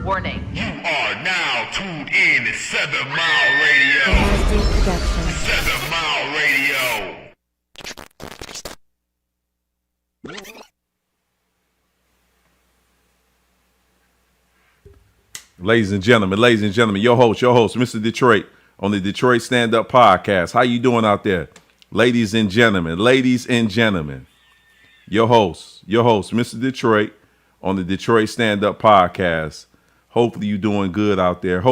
Warning. You are now tuned in to 7 Mile Radio. Production. 7 Mile Radio. Ladies and gentlemen, your host, Mr. Detroit on the Detroit Stand Up Podcast. How you doing out there? Ladies and gentlemen, your host, Mr. Detroit on the Detroit Stand Up Podcast. Hopefully you're doing good out there. It's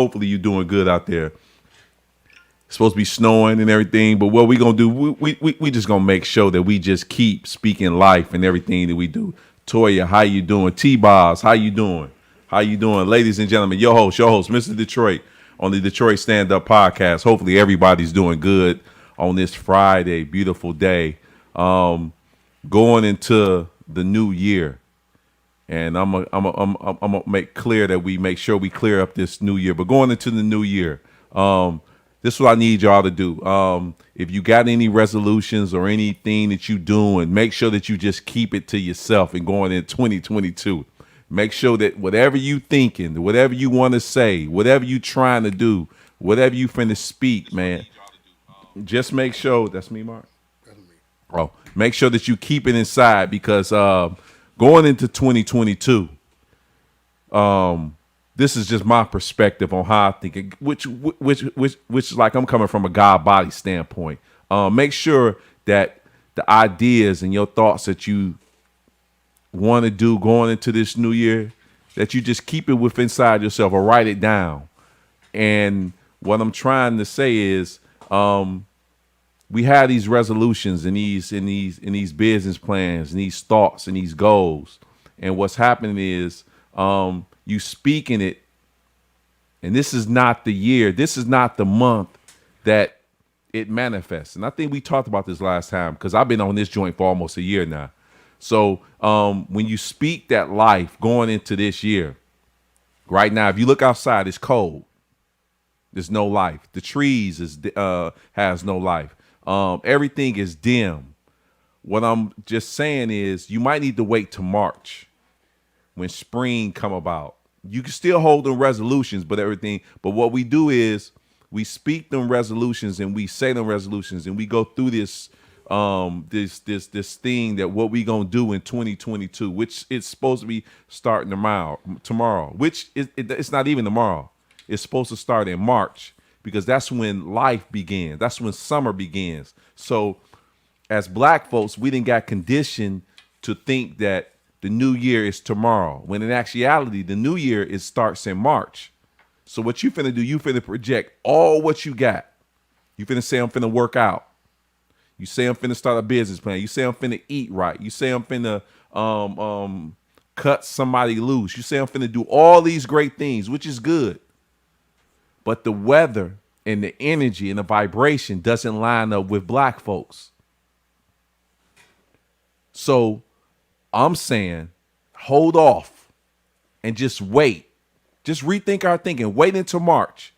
supposed to be snowing and everything, but what we gonna do, we just gonna make sure that we just keep speaking life and everything that we do. Toya, how you doing? T-Boz, how you doing? Ladies and gentlemen, your host, Mr. Detroit on the Detroit Stand Up Podcast. Hopefully everybody's doing good on this Friday, beautiful day. Going into the new year. And I'm gonna make clear that we make sure we clear up this new year. But going into the new year, this is what I need y'all to do. If you got any resolutions or anything that you doing, make sure that you just keep it to yourself and going in 2022. Make sure that whatever you thinking, whatever you want to say, whatever you trying to do, whatever you finna speak, man, just make sure. That's me, Mark? That's me. Oh, make sure that you keep it inside because going into 2022, this is just my perspective on how I think, which is like I'm coming from a God body standpoint. Make sure that the ideas and your thoughts that you want to do going into this new year, that you just keep it within inside yourself or write it down. And what I'm trying to say is, we have these resolutions and these business plans and these thoughts and these goals. And what's happening is you speaking it, and this is not the year, this is not the month that it manifests. And I think we talked about this last time because I've been on this joint for almost a year now. So when you speak that life going into this year, right now, if you look outside, it's cold. There's no life. The trees has no life. Everything is dim. What I'm just saying is you might need to wait to March when spring come about. You can still hold them resolutions, but what we do is we speak them resolutions and we say them resolutions and we go through this thing that what we gonna do in 2022, which is supposed to be starting tomorrow, which it's not even tomorrow. It's supposed to start in March because that's when life begins. That's when summer begins. So as black folks, we didn't got conditioned to think that the new year is tomorrow, when in actuality, the new year starts in March. So what you finna do, you finna project all what you got. You finna say, I'm finna work out. You say I'm finna start a business plan. You say I'm finna eat right. You say I'm finna cut somebody loose. You say I'm finna do all these great things, which is good. But the weather and the energy and the vibration doesn't line up with black folks. So I'm saying hold off and just wait. Just rethink our thinking. Wait until March.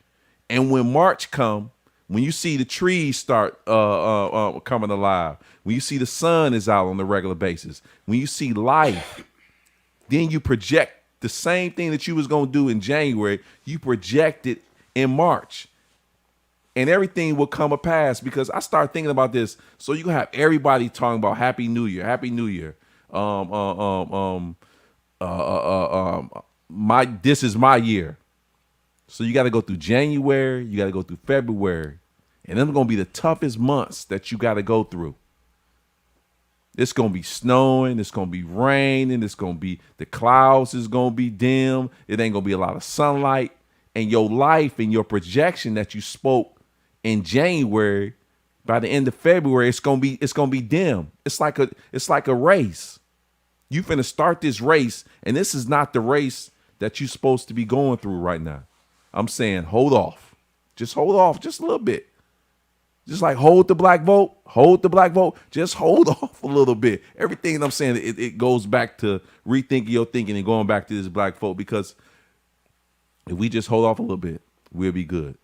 And when March come, when you see the trees start coming alive, when you see the sun is out on a regular basis, when you see life, then you project the same thing that you was going to do in January, you project it in March. And everything will come to pass because I start thinking about this. So you can have everybody talking about Happy New Year, Happy New Year. This is my year. So you got to go through January, you got to go through February, and them are going to be the toughest months that you got to go through. It's going to be snowing, it's going to be raining, the clouds is going to be dim, it ain't going to be a lot of sunlight, and your life and your projection that you spoke in January, by the end of February, it's going to be dim. It's like a race. You finna start this race, and this is not the race that you're supposed to be going through right now. I'm saying hold off. Just hold off just a little bit. Just like hold the black vote. Just hold off a little bit. Everything I'm saying, it goes back to rethinking your thinking and going back to this black vote, because if we just hold off a little bit, we'll be good.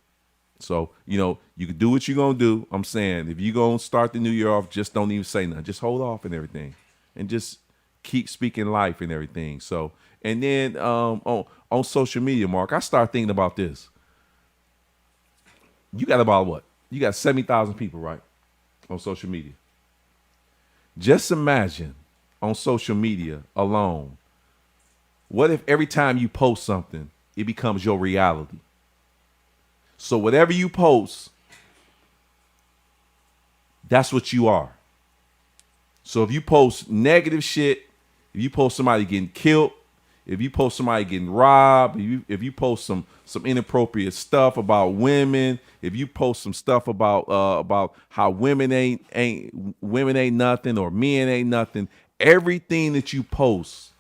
So, you can do what you're going to do. I'm saying if you're going to start the new year off, just don't even say nothing. Just hold off and everything. And just keep speaking life and everything. So, And then on social media, Mark, I start thinking about this. You got about what? You got 70,000 people, right? On social media. Just imagine on social media alone, what if every time you post something, it becomes your reality? So whatever you post, that's what you are. So if you post negative shit, if you post somebody getting killed, if you post somebody getting robbed, if you post some inappropriate stuff about women, if you post some stuff about how women ain't nothing or men ain't nothing, everything that you post,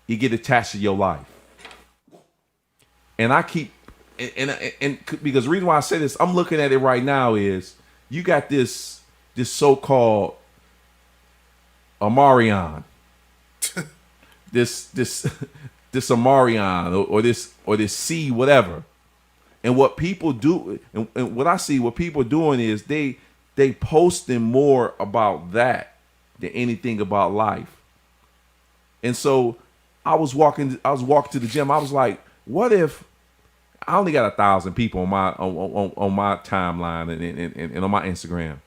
you get attached to your life. And I keep and because the reason why I say this, I'm looking at it right now is you got this so-called Amarion. this Amarion or this C whatever. And what people do and what I see what people are doing is they posting more about that than anything about life. And so I was walking to the gym. I was like, what if I only got 1,000 people on my timeline and on my Instagram?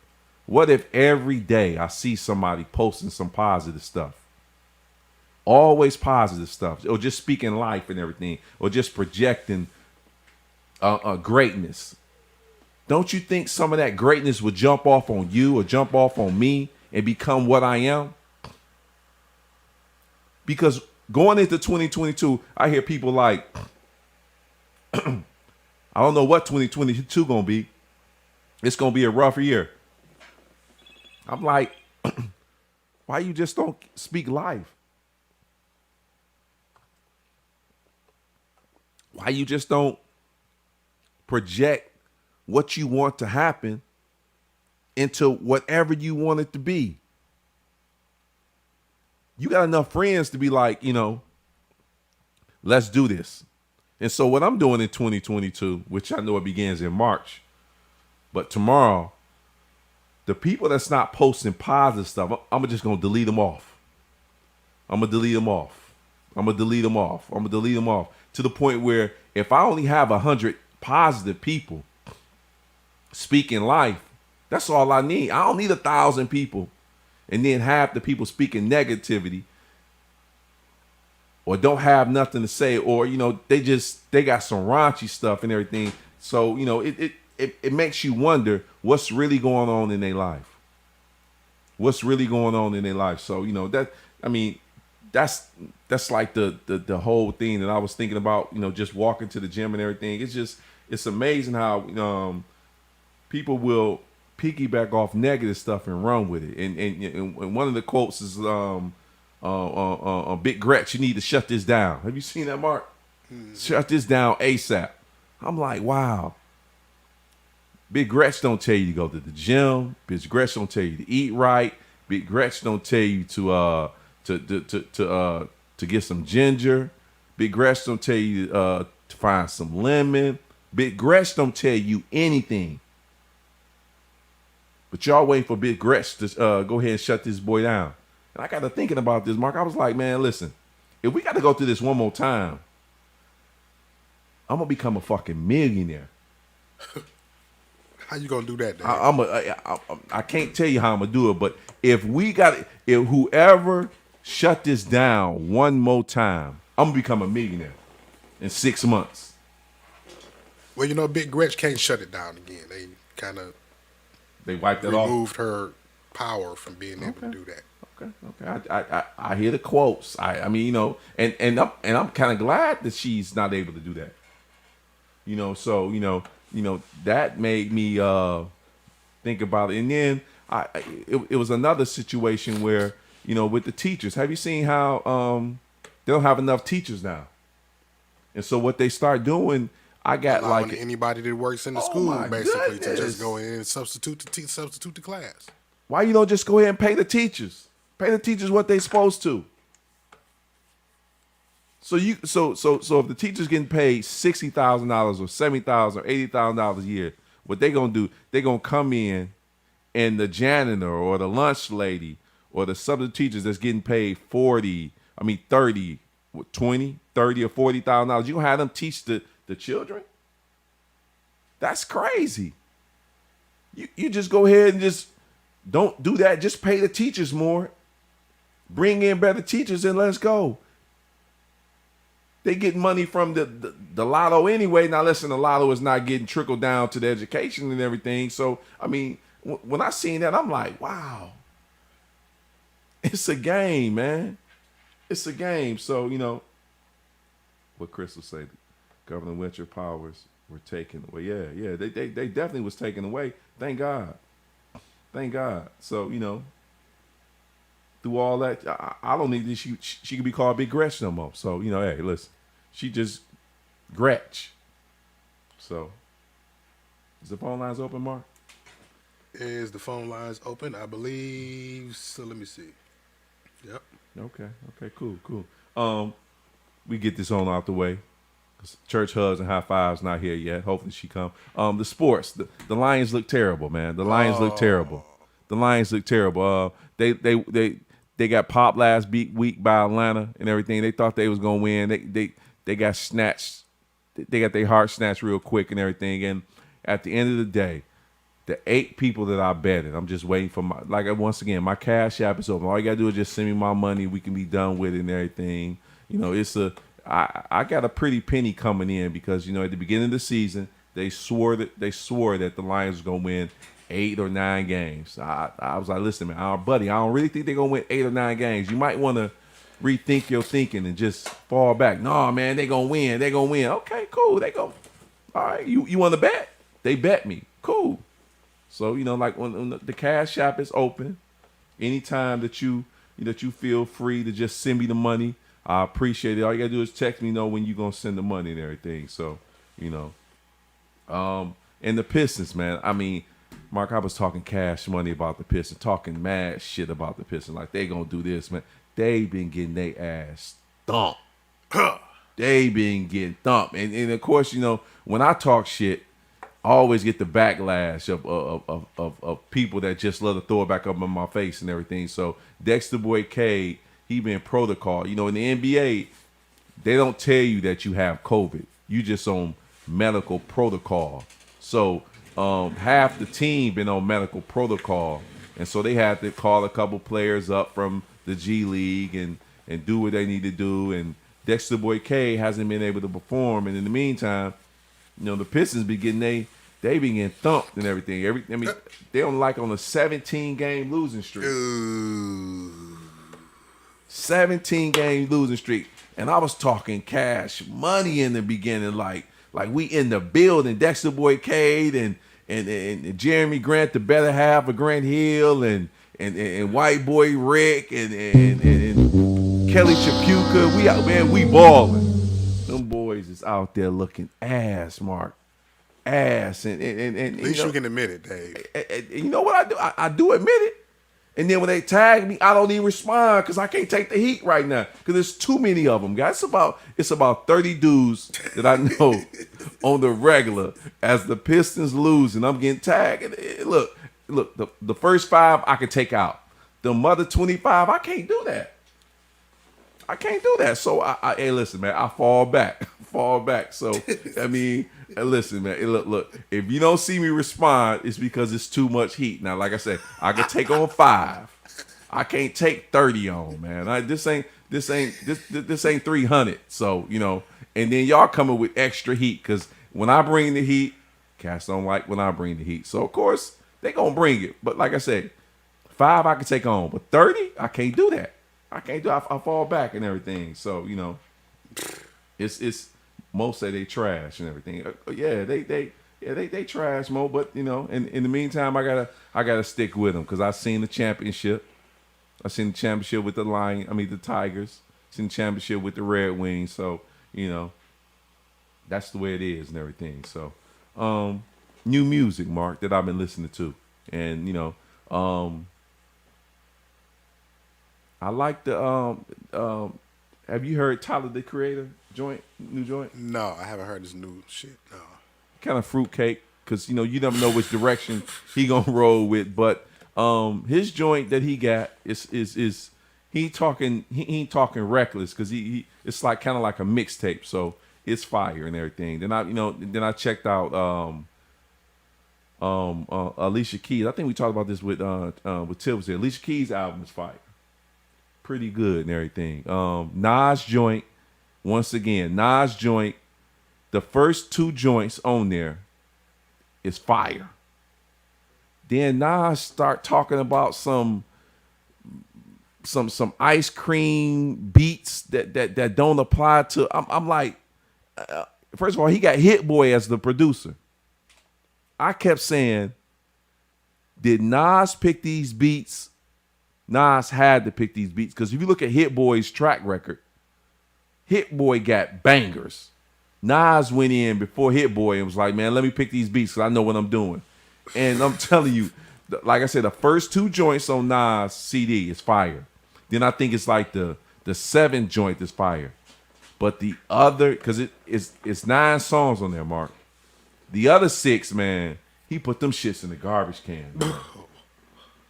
What if every day I see somebody posting some positive stuff? Always positive stuff, or just speaking life and everything, or just projecting greatness. Don't you think some of that greatness would jump off on you or jump off on me and become what I am? Because going into 2022, I hear people like, I don't know what 2022 gonna be. It's gonna be a rough year. I'm like, why you just don't speak life? Why you just don't project what you want to happen into whatever you want it to be? You got enough friends to be like, let's do this. And so what I'm doing in 2022, which I know it begins in March, but tomorrow, the people that's not posting positive stuff, I'm just going to delete them off. I'm going to delete them off. I'm going to delete them off. I'm going to delete them off to the point where if I only have 100 positive people speaking life, that's all I need. I don't need 1,000 people and then half the people speaking negativity or don't have nothing to say, or they got some raunchy stuff and everything. So it makes you wonder what's really going on in their life. What's really going on in their life? So that's like the whole thing that I was thinking about. Just walking to the gym and everything. It's amazing how people will piggyback off negative stuff and run with it. And one of the quotes is Big Gretch, you need to shut this down. Have you seen that, Mark? Shut this down ASAP. I'm like, wow. Big Gretch don't tell you to go to the gym. Big Gretch don't tell you to eat right. Big Gretch don't tell you to get some ginger. Big Gretch don't tell you to find some lemon. Big Gretch don't tell you anything. But y'all waiting for Big Gretch to go ahead and shut this boy down. And I got to thinking about this, Mark. I was like, man, listen, if we got to go through this one more time, I'm going to become a fucking millionaire. How you going to do that, Dan? I can't tell you how I'm going to do it, but if whoever shut this down one more time, I'm going to become a millionaire in 6 months. Well, Big Gretch can't shut it down again. They kind of wiped it off. Removed her power from being able to do that. Okay. I hear the quotes. I mean, and I'm kind of glad that she's not able to do that. So that made me think about it. And then it was another situation where with the teachers. Have you seen how they don't have enough teachers now? And so what they start doing, I got allowing anybody that works in the school basically goodness. to just go in and substitute the class. Why you don't just go ahead and pay the teachers? Pay the teachers what they supposed to. So if the teacher's getting paid $60,000 or $70,000 or $80,000 a year, what they gonna do? They gonna come in, and the janitor or the lunch lady or the substitute teachers that's getting paid $40,000, I mean, 30, what, 20, 30 or $40,000. You gonna have them teach the children? That's crazy. You just go ahead and just don't do that. Just pay the teachers more. Bring in better teachers and let's go. They get money from the lotto anyway. Now, listen, the lotto is not getting trickled down to the education and everything. So, I mean, when I seen that, I'm like, wow. It's a game, man. It's a game. So, what Crystal said, Governor Winter powers were taken away. Yeah, they definitely was taken away. Thank God. Thank God. So, through all that, I don't need this. She could be called Big Gretch no more. So, hey, listen, she just Gretch. So, is the phone lines open, Mark? Is the phone lines open? I believe so. Let me see. Yep. Okay, cool. We get this on out the way. Church hugs and high fives not here yet. Hopefully she come. The sports, the Lions look terrible, man. The Lions look terrible. The Lions look terrible. They got popped last week by Atlanta and everything. They thought they was gonna win. They got snatched. They got their heart snatched real quick and everything. And at the end of the day, the 8 people that I betted, I'm just waiting for once again, my Cash App is open. All you gotta do is just send me my money. We can be done with it and everything. I got a pretty penny coming in because at the beginning of the season they swore that the Lions was gonna win 8 or 9 games. I was like, listen, man, our buddy, I don't really think they're gonna win 8 or 9 games. You might want to rethink your thinking and just fall back. No, man, they're gonna win. They're gonna win. Okay, cool. They go. All right, you want to bet? They bet me. Cool. So when the Cash App is open, anytime that you feel free to just send me the money, I appreciate it. All you gotta do is text me, when you're gonna send the money and everything. So, and the Pistons, man. I mean, Mark, I was talking cash money about the Pistons, talking mad shit about the Pistons, like they gonna do this, man. They been getting their ass thumped. They been getting thumped, and of course, when I talk shit, I always get the backlash of people that just love to throw it back up in my face and everything. So Dexter Boy Cade, he been protocol. In the NBA, they don't tell you that you have COVID. You just on medical protocol. So half the team been on medical protocol, and so they had to call a couple players up from the G League and do what they need to do. And Dexter Boy Cade hasn't been able to perform. And in the meantime, the Pistons be getting they been getting thumped and everything. They on a 17-game losing streak. 17-game losing streak. And I was talking cash money in the beginning, like we in the building. Dexter Boy Cade and Jeremy Grant, the better half of Grant Hill, and White Boy Rick and Kelly Chapuka. We balling. Them boys is out there looking ass, Mark. Ass. And At least you can admit it, Dave. And you know what I do? I do admit it. And then when they tag me, I don't even respond because I can't take the heat right now because there's too many of them, guys. It's about 30 dudes that I know on the regular as the Pistons lose and I'm getting tagged. And look, the first 5 I can take out. The other 25, I can't do that. So hey, listen, man, I fall back. So I mean, listen, man. Look. If you don't see me respond, it's because it's too much heat. Now, like I said, I can take on 5. I can't take 30 on, man. This ain't 300. So and then y'all coming with extra heat because when I bring the heat, cats don't like when I bring the heat. So of course they gonna bring it. But like I said, 5 I can take on, but 30 I can't do that. I fall back and everything. So it's most say they trash and everything. Yeah, they trash, Mo. But in the meantime, I gotta stick with them because I seen the championship. I seen the championship with the Tigers. Seen the championship with the Red Wings. So that's the way it is and everything. So new music, Mark, that I've been listening to, and I like the have you heard Tyler the Creator new joint? No, I haven't heard this new shit. No. Kind of fruitcake because you never know which direction he gonna roll with. But his joint that he got is he ain't talking reckless because he it's like kind of like a mixtape, so it's fire and everything. Then I checked out Alicia Keys. I think we talked about this with Tilbury. Alicia Keys' album is fire, pretty good and everything. Nas joint, once again, Nas joint. The first 2 joints on there is fire. Then Nas start talking about some ice cream beats that don't apply to. I'm like, first of all, he got Hit Boy as the producer. I kept saying, did Nas pick these beats? Nas had to pick these beats because if you look at Hit Boy's track record, Hit Boy got bangers. Nas went in before Hit Boy and was like, man, let me pick these beats because I know what I'm doing. And I'm telling you, like I said, the first 2 joints on Nas CD is fire. Then I think it's like the 7th joint is fire. But the other, because it's 9 songs on there, Mark. The other 6, man, he put them shits in the garbage can.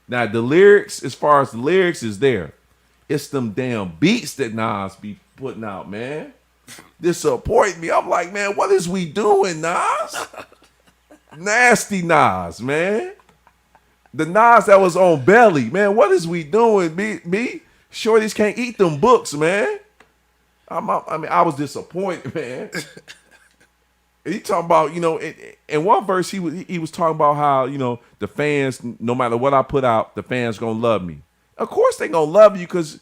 Now, the lyrics, as far as the lyrics is there. It's them damn beats that Nas be putting out, man. Disappoint me. I'm like, man, what is we doing, Nas? Nasty Nas, man. The Nas that was on Belly, man. What is we doing, B? Shorties can't eat them books, man. I was disappointed, man. He talking about, in one verse he was talking about how, the fans, no matter what I put out, the fans gonna love me. Of course they gonna love you because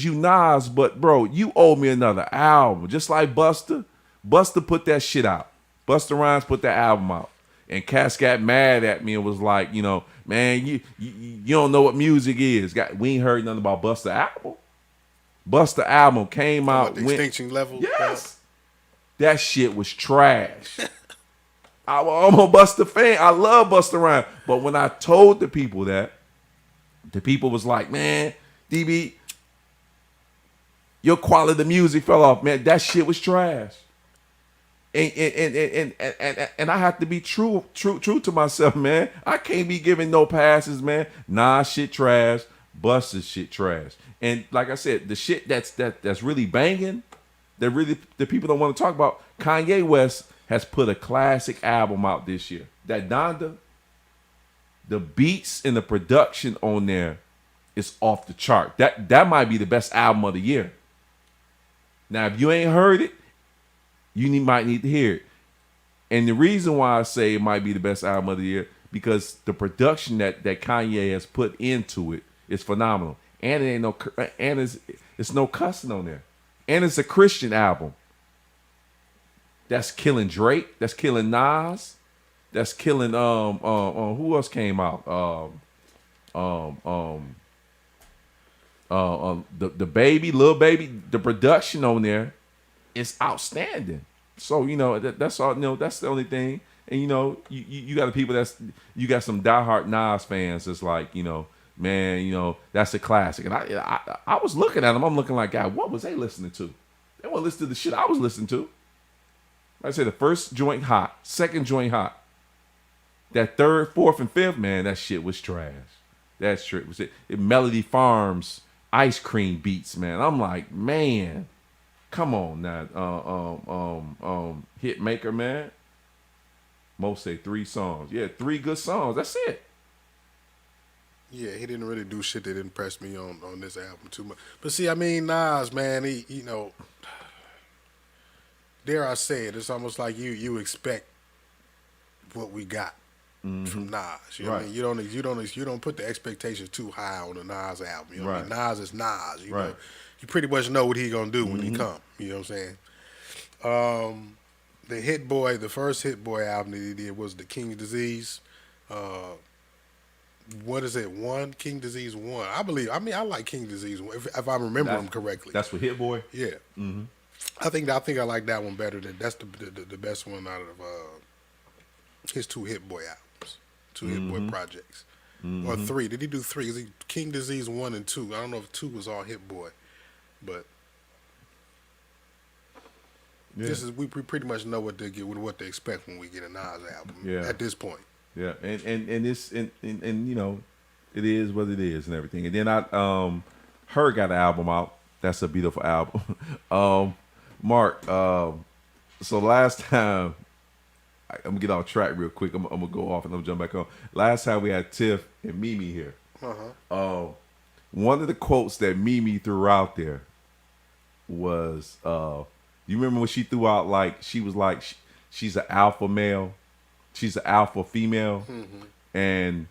you Nas, but bro, you owe me another album. Just like Busta. Busta put that shit out. Busta Rhymes put that album out. And Cass got mad at me and was like, man, you don't know what music is. We ain't heard nothing about Busta album. Busta album came out. The Extinction Level? Yes. That shit was trash. I'm a Busta fan. I love Busta Rhymes. But when I told the people that, the people was like, man, DB, your quality of music fell off, man. That shit was trash. And I have to be true to myself, man. I can't be giving no passes, man. Nah, shit trash. Busta's shit trash. And like I said, the shit that's really banging, that really the people don't want to talk about. Kanye West has put a classic album out this year. That Donda, the beats and the production on there is off the chart. That might be the best album of the year. Now, if you ain't heard it, might need to hear it. And the reason why I say it might be the best album of the year, because the production that Kanye has put into it is phenomenal. And it's no cussing on there. And it's a Christian album. That's killing Drake. That's killing Nas. That's killing who else came out? The baby, Lil Baby. The production on there is outstanding. So that's all. That's the only thing. And you got the people you got some diehard Nas fans that's like man, that's a classic. And I was looking at them. I'm looking like, God, what was they listening to? They weren't listening to the shit I was listening to. Like I said, the first joint hot, second joint hot. That third, fourth, and fifth, man, that shit was trash. That shit was it. Melody Farms ice cream beats, man. I'm like, man, come on now, Hitmaker, man. Most say 3 songs. Yeah, 3 good songs. That's it. Yeah, he didn't really do shit that impressed me on this album too much. But see, I mean, Nas, man, he dare I say it, it's almost like you expect what we got from Nas. You know what I mean? You don't put the expectations too high on the Nas album. You know what I mean? Nas is Nas. You know, you pretty much know what he gonna do when he come. You know what I'm saying? The first Hit Boy album that he did was the King Disease. What is it? 1? King Disease 1. I like King Disease 1 if I remember him correctly. That's with Hit Boy. Yeah. Mm-hmm. I think I like that one better. That's the best one out of his 2 Hit Boy albums, 2 Hit Boy projects, or 3. Did he do 3? Is he King Disease 1 and 2? I don't know if 2 was all Hit Boy, but this is we pretty much know what they expect when we get a Nas album. Yeah. At this point. Yeah, and it's and it is what it is and everything. And then I Her got an album out. That's a beautiful album. Mark, so last time, I'm gonna get off track real quick. I'm gonna go off and I'm gonna jump back on. Last time we had Tiff and Mimi here. One of the quotes that Mimi threw out there was, you remember when she threw out, like, she was like, she's an alpha male, she's an alpha female, and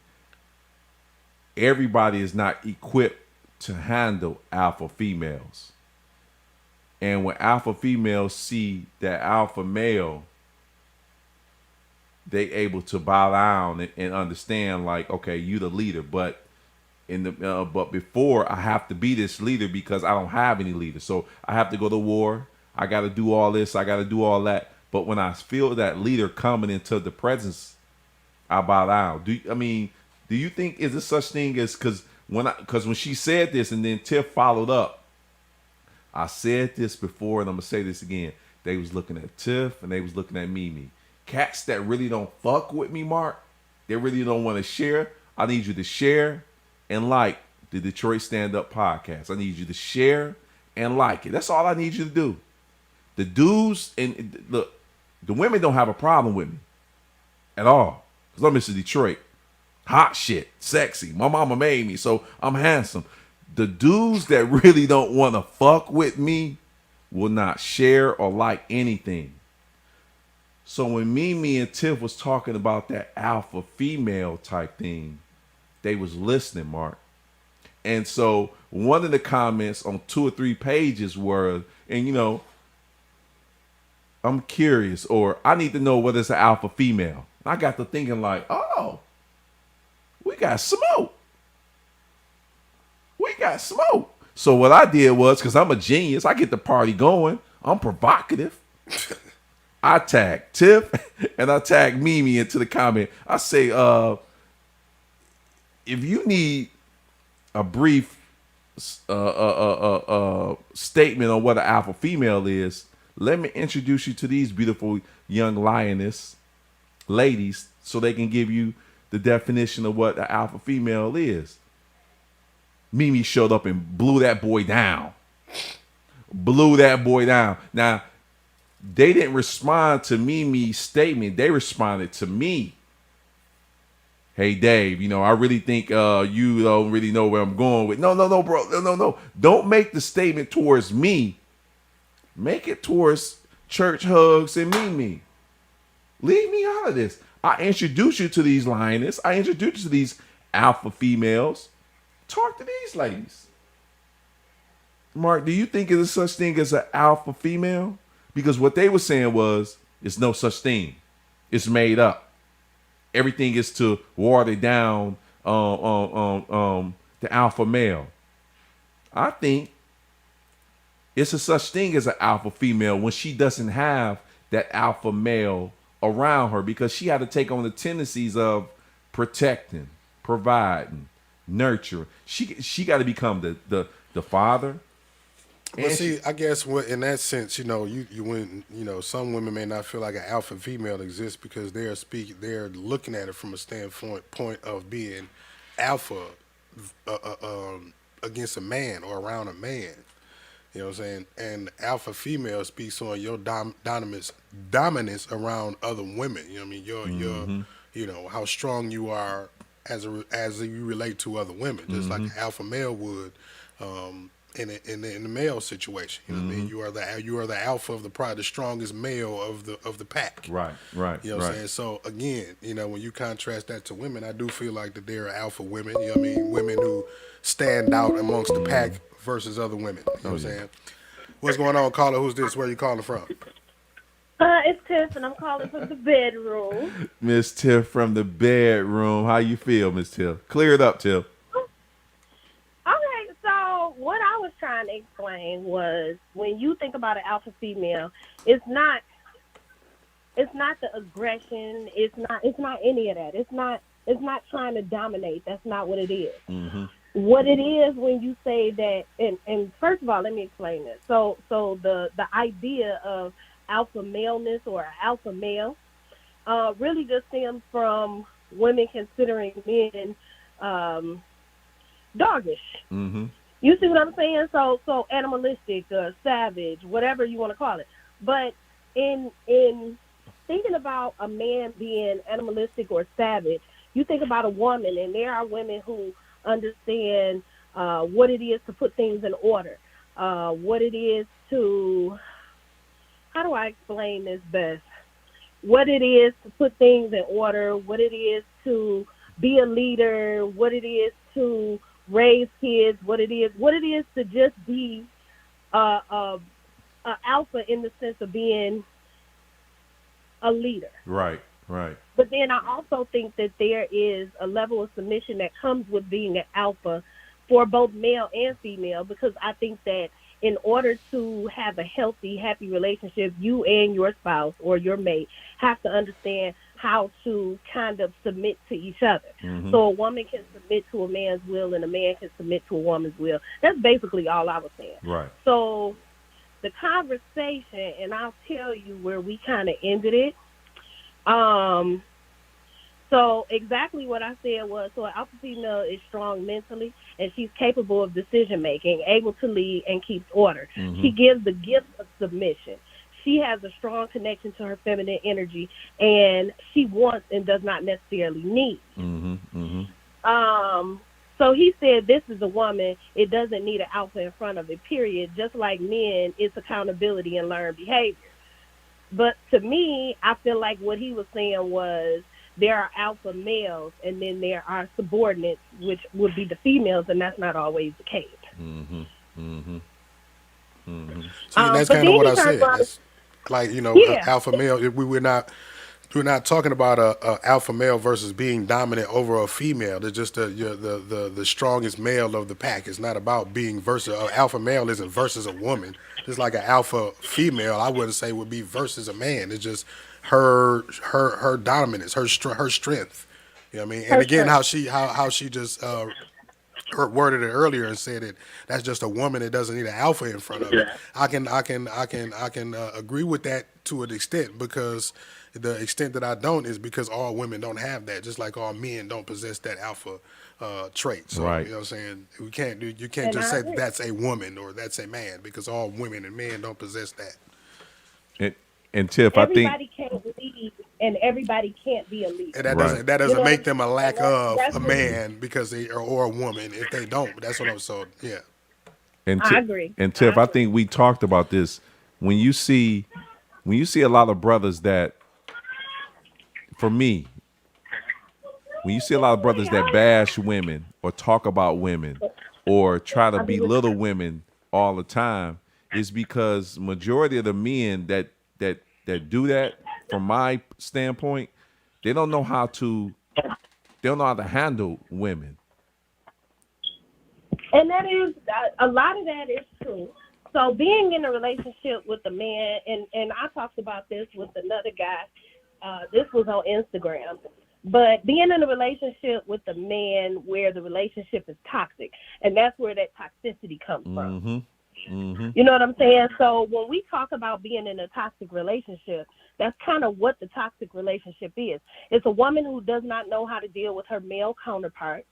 everybody is not equipped to handle alpha females. And when alpha females see that alpha male, they able to bow down and understand, like, okay, you the leader, but but before I have to be this leader because I don't have any leader. So I have to go to war. I got to do all this. I got to do all that. But when I feel that leader coming into the presence, I bow down. Do you think is there such thing as, because when she said this and then Tiff followed up, I said this before and I'm gonna say this again. They was looking at Tiff and they was looking at Mimi. Cats that really don't fuck with me, Mark, they really don't want to share. I need you to share and like the Detroit Stand Up Podcast. I need you to share and like it. That's all I need you to do. The dudes, and look, the women don't have a problem with me at all. Because I'm Mr. Detroit. Hot shit, sexy. My mama made me, so I'm handsome. The dudes that really don't want to fuck with me will not share or like anything. So when Mimi and Tiff was talking about that alpha female type thing, they was listening, Mark. And so one of the comments on 2 or 3 pages were, and you know, I'm curious, or I need to know whether it's an alpha female. I got to thinking like, oh, we got smoke. We got smoke. So what I did was, because I'm a genius, I get the party going. I'm provocative. I tag Tiff and I tag Mimi into the comment. I say, if you need a brief statement on what an alpha female is, let me introduce you to these beautiful young lioness ladies so they can give you the definition of what an alpha female is. Mimi showed up and blew that boy down. Blew that boy down. Now, they didn't respond to Mimi's statement. They responded to me. Hey, Dave, you know, I really think you don't really know where I'm going with. No, bro. No. Don't make the statement towards me. Make it towards Church Hugs and Mimi. Leave me out of this. I introduce you to these lioness. I introduce you to these alpha females. Talk to these ladies. Mark, do you think there's such thing as an alpha female? Because what they were saying was, it's no such thing. It's made up. Everything is to water down the alpha male. I think it's a such thing as an alpha female when she doesn't have that alpha male around her, because she had to take on the tendencies of protecting, providing, nurturing. She got to become the father. But see, I guess in that sense, you know, you when you know, some women may not feel like an alpha female exists because they're looking at it from a point of being alpha against a man or around a man. You know what I'm saying? And alpha female speaks on your dominance around other women. You know what I mean? Your you know, how strong you are as you relate to other women, just like an alpha male would. In the male situation, you know what I mean? You are the alpha of the pride, the strongest male of the pack. Right. You know what I'm saying? So again, you know, when you contrast that to women, I do feel like that there are alpha women. You know what I mean? Women who stand out amongst the pack versus other women. You know what I'm saying? What's going on, caller? Who's this? Where are you calling from? It's Tiff, and I'm calling from the bedroom. Miss Tiff from the bedroom. How you feel, Miss Tiff? Clear it up, Tiff. Okay, so what I was trying to explain was, when you think about an alpha female, it's not the aggression. It's not any of that. It's not trying to dominate. That's not what it is. What it is when you say that, and first of all, let me explain this. So the idea of alpha maleness or alpha male really just stems from women considering men doggish. You see what I'm saying? So animalistic, savage, whatever you want to call it. But in thinking about a man being animalistic or savage, you think about a woman, and there are women who understand what it is to put things in order, what it is to, how do I explain this best? What it is to put things in order, what it is to be a leader, what it is to raise kids, what it is to just be a alpha in the sense of being a leader. Right, right. But then I also think that there is a level of submission that comes with being an alpha for both male and female, because I think that in order to have a healthy, happy relationship, you and your spouse or your mate have to understand how to kind of submit to each other. Mm-hmm. So a woman can submit to a man's will and a man can submit to a woman's will. That's basically all I was saying. Right. So the conversation, and I'll tell you where we kind of ended it. So exactly what I said was, so an alpha female is strong mentally, and she's capable of decision making, able to lead, and keeps order. Mm-hmm. She gives the gift of submission. She has a strong connection to her feminine energy, and she wants and does not necessarily need. Mm-hmm. Mm-hmm. So he said this is a woman, it doesn't need an alpha in front of it, period. Just like men, it's accountability and learned behavior. But to me, I feel like what he was saying was there are alpha males and then there are subordinates, which would be the females, and that's not always the case. Mm-hmm. Mm-hmm. Mm-hmm. See, that's kind of what I said. It's like, alpha male. We're not talking about a alpha male versus being dominant over a female. It's just the strongest male of the pack. It's not about being versus. An alpha male isn't versus a woman. Just like an alpha female, I wouldn't say would be versus a man. It's just her dominance, her strength. You know what I mean? And again, how she just worded it earlier and said it. That's just a woman that doesn't need an alpha in front of it. I can agree with that to an extent, because the extent that I don't is because all women don't have that, just like all men don't possess that alpha trait. So right. You know what I'm saying? You can't just say that's a woman or that's a man, because all women and men don't possess that. And Tiff, everybody can't lead, and everybody can't be a leader. And that doesn't make them a lack of a man because they or a woman if they don't. That's what I'm saying. Yeah. And I agree. And Tiff, I think we talked about this. When you see a lot of brothers that, for me, when you see a lot of brothers that bash women or talk about women or try to belittle women all the time, is because majority of the men that do that, from my standpoint, they don't know how to handle women. And that is, a lot of that is true. So being in a relationship with a man, and I talked about this with another guy, this was on Instagram, but being in a relationship with a man where the relationship is toxic, and that's where that toxicity comes from. Mm-hmm. Mm-hmm. You know what I'm saying? So when we talk about being in a toxic relationship, that's kind of what the toxic relationship is. It's a woman who does not know how to deal with her male counterparts,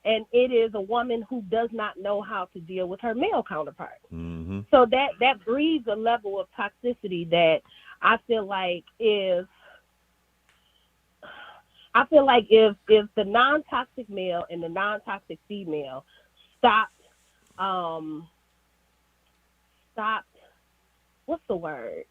and it is a woman who does not know how to deal with her male counterparts. Mm-hmm. So that breeds a level of toxicity that I feel like if the non-toxic male and the non-toxic female stopped, what's the word?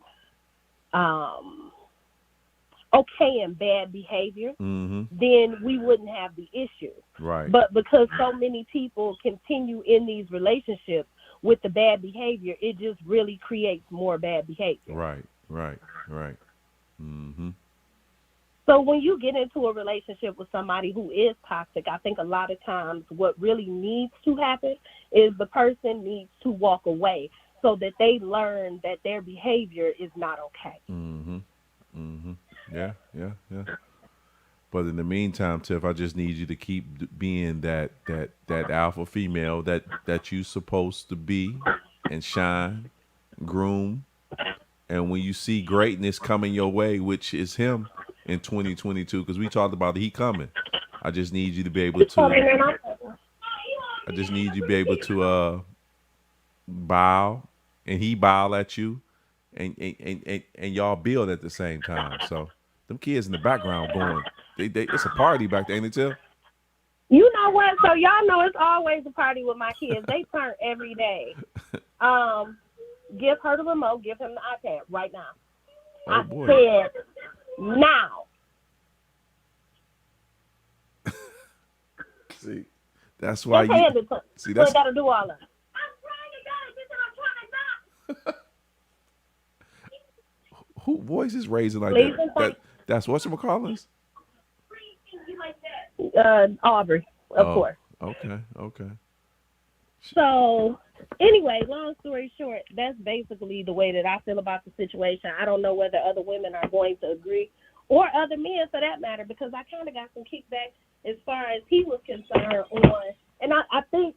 Okay, and bad behavior, mm-hmm. then we wouldn't have the issue. Right. But because so many people continue in these relationships with the bad behavior, it just really creates more bad behavior. Right. Mm-hmm. So when you get into a relationship with somebody who is toxic, I think a lot of times what really needs to happen is the person needs to walk away so that they learn that their behavior is not okay. Mm-hmm. Mm-hmm. Yeah. But in the meantime, Tiff, I just need you to keep being that alpha female that you supposed to be and shine, groom. And when you see greatness coming your way, which is him in 2022, because we talked about he coming, I just need you to be able to. I just need you to be able to bow, and he bow at you, and y'all build at the same time. So them kids in the background going, they it's a party back there, ain't it, Tiff? You know what? So y'all know it's always a party with my kids. They turn every day. Give her the remote. Give him the iPad right now. Oh boy. I said now. See, that's why Just hand it to him. see You that's ain't got to do all that. who voice is raising like Please that. That's what's it called? Aubrey, of course. Okay. So, anyway, long story short, that's basically the way that I feel about the situation. I don't know whether other women are going to agree, or other men for that matter, because I kind of got some kickback as far as he was concerned on, and I think,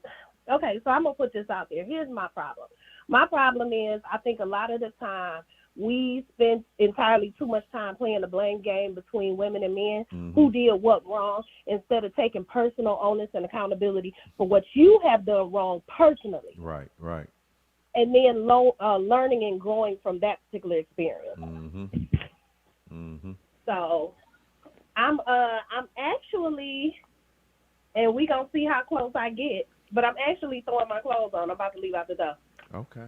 okay, so I'm going to put this out there. Here's my problem. My problem is I think a lot of the time we spend entirely too much time playing the blame game between women and men who did what wrong, instead of taking personal onus and accountability for what you have done wrong personally. Right. And then learning and growing from that particular experience. So I'm actually, and we gonna see how close I get, but I'm actually throwing my clothes on. I'm about to leave out the door. Okay.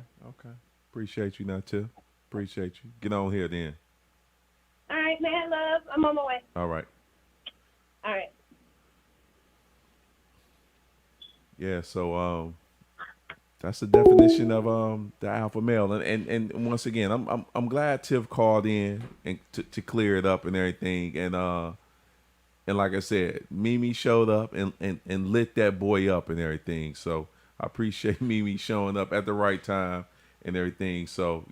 Appreciate you now, too. Appreciate you. Get on here then. All right, man, love. I'm on my way. All right. Yeah, so that's the definition of the alpha male, and once again, I'm glad Tiff called in and to clear it up and everything, and like I said, Mimi showed up and lit that boy up and everything. So I appreciate Mimi showing up at the right time and everything. So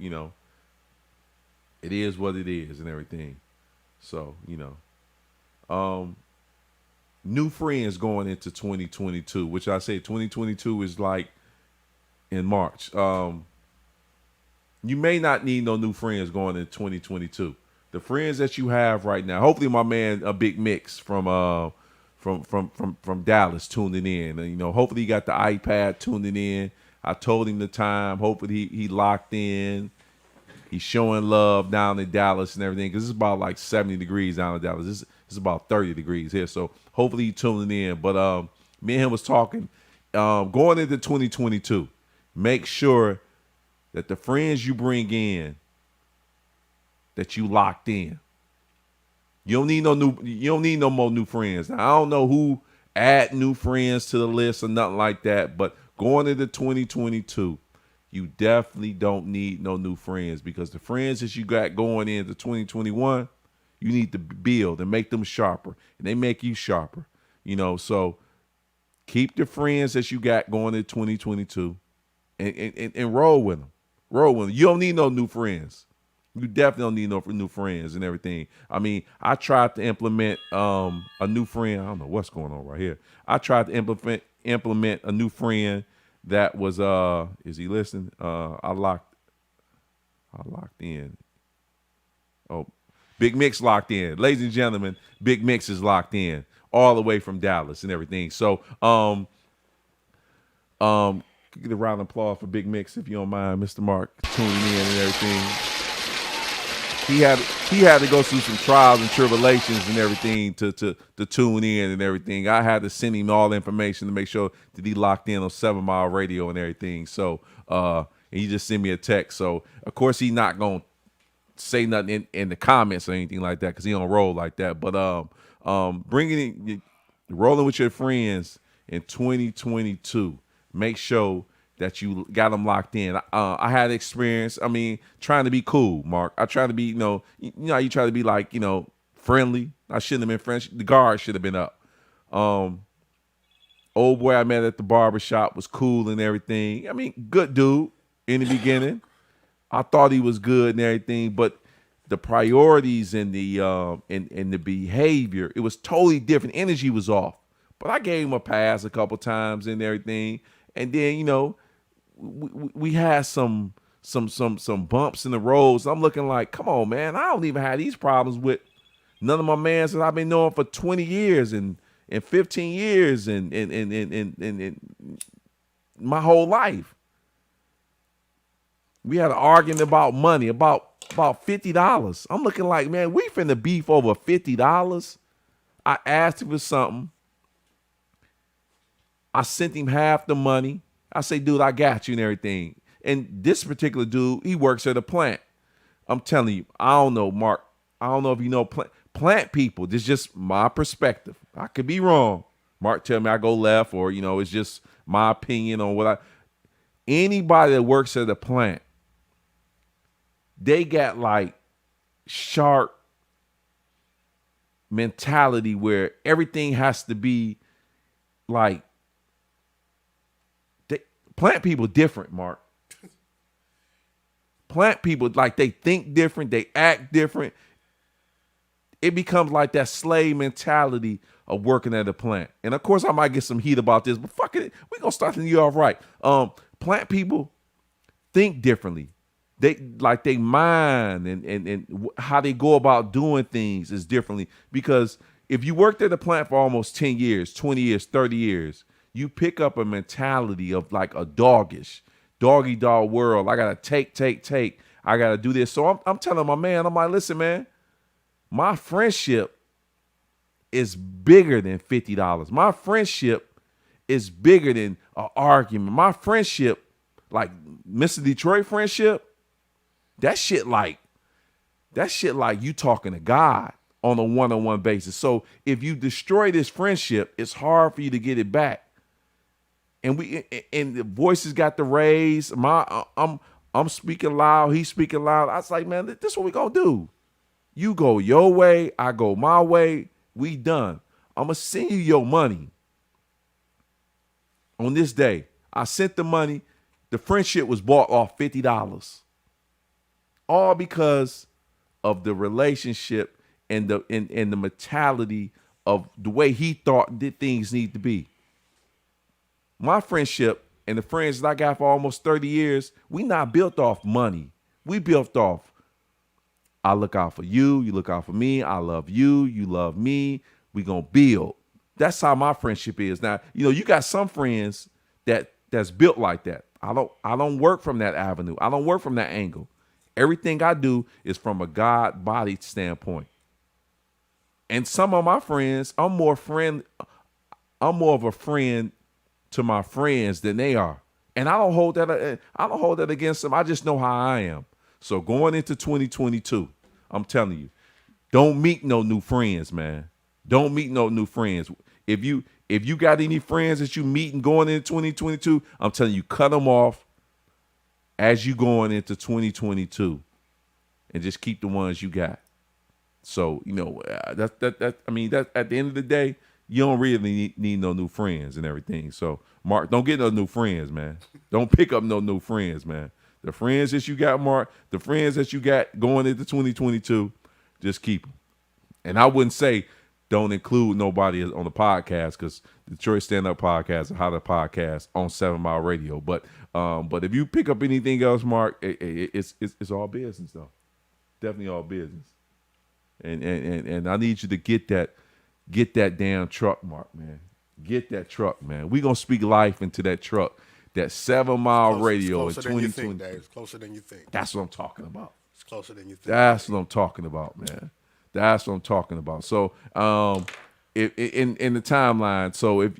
it is what it is and everything. So new friends going into 2022, which I say 2022 is like in March. You may not need no new friends going into 2022. The friends that you have right now, hopefully my man a Big Mix from Dallas tuning in. And, hopefully he got the iPad tuning in. I told him the time. Hopefully he locked in. He's showing love down in Dallas and everything, because it's about like 70 degrees down in Dallas. It's about 30 degrees here. So hopefully he's tuning in. But me and him was talking. Going into 2022, make sure that the friends you bring in, that you locked in. You don't need no more new friends. Now, I don't know who add new friends to the list or nothing like that, but going into 2022, you definitely don't need no new friends, because the friends that you got going into 2021, you need to build and make them sharper, and they make you sharper. So keep the friends that you got going into 2022 and roll with them. You don't need no new friends. You definitely don't need no new friends and everything. I mean, I tried to implement a new friend. I don't know what's going on right here. I tried to implement a new friend that was is he listening? I locked in. Oh, Big Mix locked in. Ladies and gentlemen, Big Mix is locked in all the way from Dallas and everything. So get a round of applause for Big Mix, if you don't mind, Mr. Mark, tuning in and everything. He had to go through some trials and tribulations and everything to tune in and everything. I had to send him all the information to make sure that he locked in on 7 Mile Radio and everything. So and he just sent me a text. So of course he's not gonna say nothing in the comments or anything like that, because he don't roll like that. But rolling with your friends in 2022, make sure that you got them locked in. I had experience. I mean, trying to be cool, Mark. I try to be, you try to be like, friendly. I shouldn't have been friendly. The guard should have been up. Old boy I met at the barbershop was cool and everything. I mean, good dude in the beginning. I thought he was good and everything, but the priorities and the behavior, it was totally different. Energy was off. But I gave him a pass a couple times and everything. And then, we had some bumps in the roads. I'm looking like, come on, man. I don't even have these problems with none of my mans that I've been knowing for 20 years and in 15 years and my whole life. We had an argument about money, about $50. I'm looking like, man, we finna beef over $50. I asked him for something. I sent him half the money. I say, dude, I got you and everything. And this particular dude, he works at a plant. I'm telling you, I don't know, Mark. I don't know if you know plant people. This is just my perspective. I could be wrong. Mark tell me I go left, or, it's just my opinion on what anybody that works at a plant, they got like shark mentality where everything has to be like, plant people different, Mark. Plant people, like, they think different, they act different. It becomes like that slave mentality of working at a plant. And of course, I might get some heat about this, but fuck it, we're gonna start the year off right. Plant people think differently. They mind and how they go about doing things is differently. Because if you worked at a plant for almost 10 years, 20 years, 30 years, you pick up a mentality of like a doggy dog world. I gotta take. I gotta do this. So I'm telling my man, I'm like, listen, man, my friendship is bigger than $50. My friendship is bigger than an argument. My friendship, like Mr. Detroit friendship, that shit like you talking to God on a one-on-one basis. So if you destroy this friendship, it's hard for you to get it back. And the voices got to raise. I'm speaking loud. He's speaking loud. I was like, man, this is what we gonna do. You go your way, I go my way. We done. I'm gonna send you your money on this day. I sent the money. The friendship was bought off $50, all because of the relationship and the mentality of the way he thought that things need to be. My friendship and the friends that I got for almost 30 years, we not built off money. We built off, I look out for you, you look out for me, I love you, you love me, we gonna build. That's how my friendship is. Now, you got some friends that's built like that. I don't work from that avenue. I don't work from that angle. Everything I do is from a God body standpoint. And some of my friends, I'm more of a friend to my friends than they are. And I don't hold that against them. I just know how I am. So going into 2022, I'm telling you, don't meet no new friends, man. Don't meet no new friends. If you got any friends that you meeting going into 2022, I'm telling you, cut them off as you going into 2022 and just keep the ones you got. So, that I mean, that at the end of the day, you don't really need no new friends and everything. So, Mark, don't get no new friends, man. Don't pick up no new friends, man. The friends that you got, Mark, the friends that you got going into 2022, just keep them. And I wouldn't say don't include nobody on the podcast, because the Detroit Stand Up Podcast and How to Podcast on 7 Mile Radio. But if you pick up anything else, Mark, it's all business, though. Definitely all business. And I need you to get that damn truck, Mark, man. Get that truck, man. We gonna speak life into that truck. That 7 Mile Radio in 2020. It's closer than you think. That's what I'm talking about. It's closer than you think. That's what I'm talking about, man. That's what I'm talking about. So, in the timeline, so if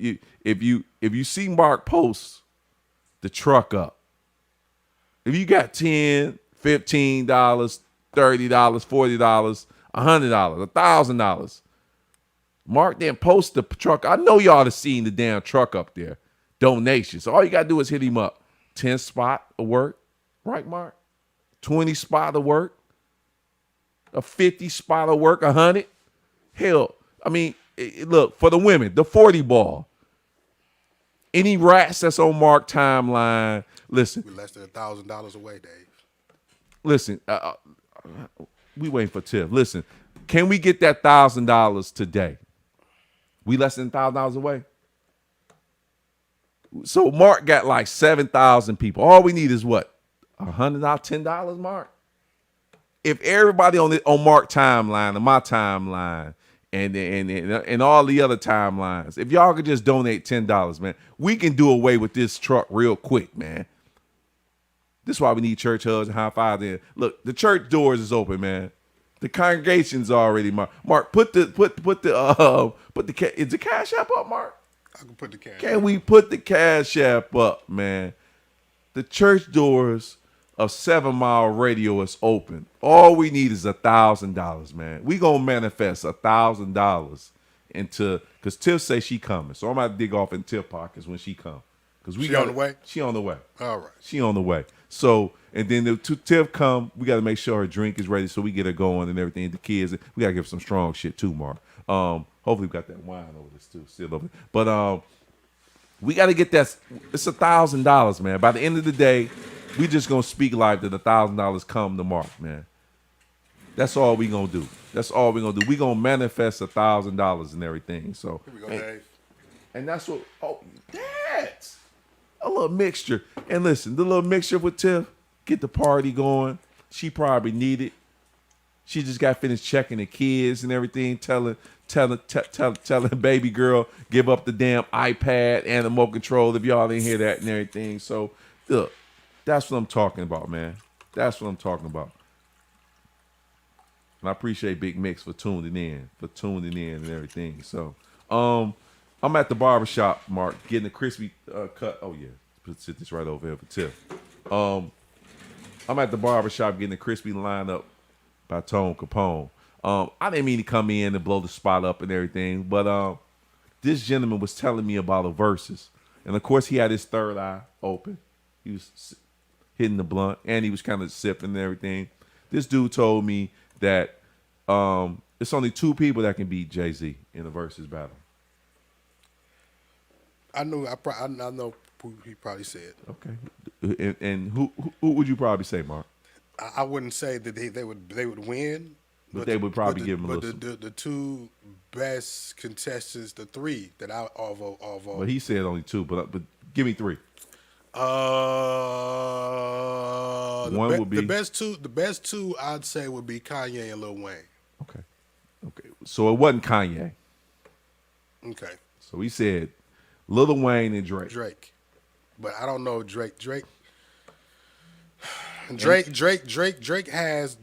you see Mark post the truck up, if you got $10, $15, $30, $40, $100, $1,000, Mark then post the truck. I know y'all have seen the damn truck up there. Donations. So all you gotta do is hit him up. 10 spot of work, right, Mark? 20 spot of work, a 50 spot of work, 100. Hell, I mean, look, for the women, the 40 ball. Any rats that's on Mark timeline, listen. We're less than $1,000 away, Dave. Listen, we waiting for Tiff. Listen, can we get that $1,000 today? We less than $1,000 away. So Mark got like 7,000 people. All we need is what? $100, $10, Mark? If everybody on Mark timeline and my timeline and all the other timelines. If y'all could just donate $10, man, we can do away with this truck real quick, man. This is why we need church hugs and high fives. In. Look, the church doors is open, man. The congregation's already marked. Mark, is the Cash App up, Mark? I can put the cash. Can we put the Cash App up, man? The church doors of 7 Mile Radio is open. All we need is $1,000, man. We gonna manifest $1,000 into, cause Tiff say she coming, so I'm gonna dig off in Tiff pockets when she come. Cause She on the way? She on the way. All right. She on the way. So, and then the Tiff come, we got to make sure her drink is ready so we get her going and everything. The kids, we got to give some strong shit too, Mark. Hopefully we got that wine over this too, still over. But we got to get that. It's $1,000, man. By the end of the day, we just gonna speak life that $1,000 come to Mark, man. That's all we gonna do. That's all we gonna do. We gonna manifest $1,000 and everything. So Here we go, Dave. and that's what. Oh, that's a little mixture. And listen, the little mixture with Tiff, get the party going. She probably need it. She just got finished checking the kids and everything, telling baby girl, give up the damn iPad and the remote control if y'all didn't hear that and everything. So look, that's what I'm talking about, man. That's what I'm talking about. And I appreciate Big Mix for tuning in and everything. So I'm at the barbershop, Mark, getting a crispy cut. Oh yeah, sit this right over here for Tiff. I'm at the barbershop getting a crispy lineup by Tone Capone. I didn't mean to come in and blow the spot up and everything, but this gentleman was telling me about the verses. And of course he had his third eye open. He was hitting the blunt and he was kind of sipping and everything. This dude told me that it's only 2 people that can beat Jay-Z in a versus battle. I know who he probably said. Okay. And who would you probably say, Mark? I wouldn't say that they would win, but they would probably give him a little. But the 2 best contestants, the 3 that I of Well, he said only 2, but give me 3. One would be the best two. The best 2 I'd say would be Kanye and Lil Wayne. Okay. So it wasn't Kanye. Okay. So he said Lil Wayne and Drake. But I don't know Drake has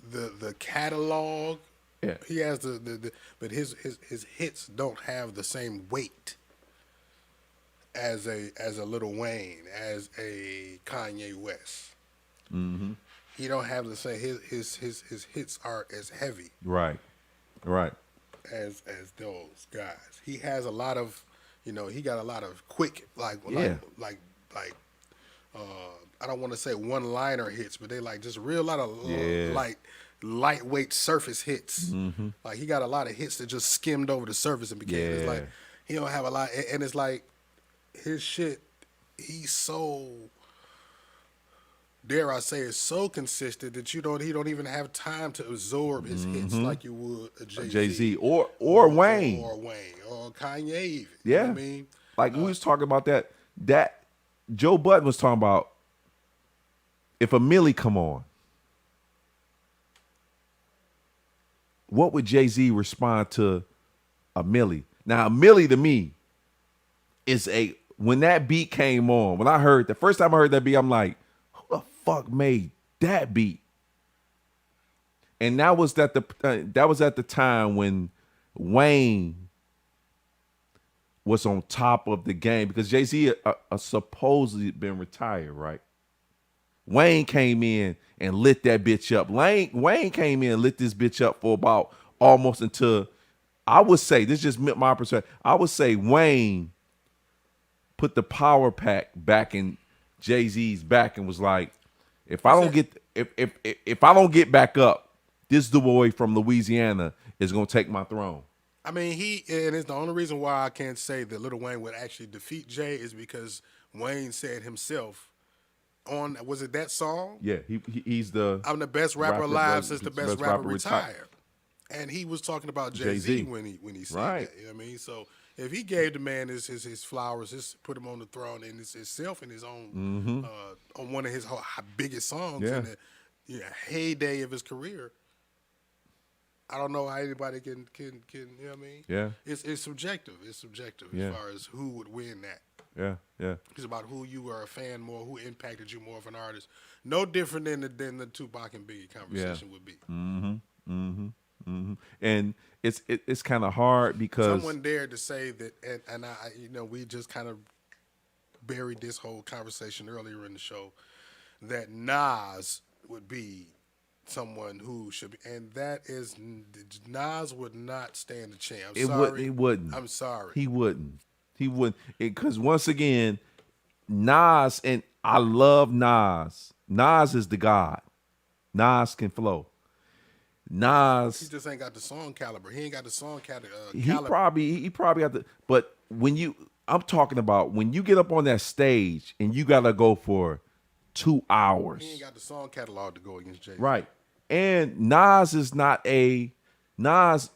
the catalog. Yeah. He has the but his hits don't have the same weight as a Lil Wayne, as a Kanye West. Mm-hmm. He don't have the same. His hits aren't as heavy. Right. As those guys. He has a lot of, he got a lot of quick like I don't want to say one-liner hits, but they like just real lot of lightweight surface hits. Mm-hmm. Like he got a lot of hits that just skimmed over the surface and became. It's like he don't have a lot, and it's like his shit. He's so, dare I say, is so consistent that he don't even have time to absorb his hits like you would a Jay-Z or Wayne or Kanye even. Yeah, you know what I mean, like we was talking about that Joe Budden was talking about if a Millie come on, what would Jay-Z respond to a Millie? Now a Millie to me is when that beat came on, when I heard the first time I heard that beat, I'm like, who the fuck made that beat? And that was at the time when Wayne was on top of the game because Jay-Z supposedly been retired, right? Wayne came in and lit that bitch up. Wayne came in and lit this bitch up for about almost until, I would say, this is just my perspective, I would say Wayne put the power pack back in Jay-Z's back and was like, if I don't get back up, this boy from Louisiana is gonna take my throne. I mean, and it's the only reason why I can't say that Lil Wayne would actually defeat Jay is because Wayne said himself on, was it that song? Yeah, he's the I'm the best rapper alive since the best rapper retired. And he was talking about Jay-Z when he said that. You know what I mean? So if he gave the man his flowers, put him on the throne and himself in his own on one of his biggest songs in the heyday of his career, I don't know how anybody can you know what I mean? Yeah. It's subjective. It's subjective Yeah. as far as who would win that. Yeah. It's about who you were a fan more, who impacted you more of an artist. No different than the Tupac and Biggie conversation would be. And it's kind of hard because Someone dared to say that, and I, we just kind of buried this whole conversation earlier in the show, that Nas would be someone who should be, and that is, Nas would not stand a chance. He wouldn't. I'm sorry. He wouldn't. Because once again, Nas, and I love Nas. Nas is the God. Nas can flow. He Nas, just ain't got the song caliber. He ain't got the song caliber. he probably got the. But I'm talking about when you get up on that stage and you gotta go for 2 hours. He ain't got the song catalog to go against Jay. Right. And Nas is not a Nas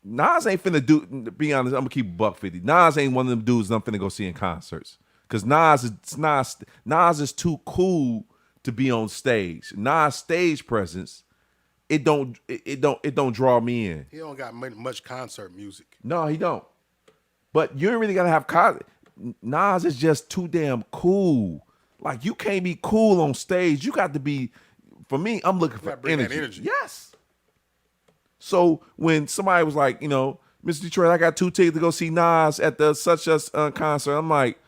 ain't finna do, to be honest, I'm gonna keep $150. Nas ain't one of them dudes I'm finna go see in concerts. Cause Nas is too cool to be on stage. Nas stage presence, it don't draw me in. He don't got much concert music. No, he don't. But you ain't really gotta have Nas is just too damn cool. Like, you can't be cool on stage. You got to be, for me, I'm looking for bring that energy. energy. Yes. So when somebody was like, Mr. Detroit, I got 2 tickets to go see Nas at the such as concert, I'm like,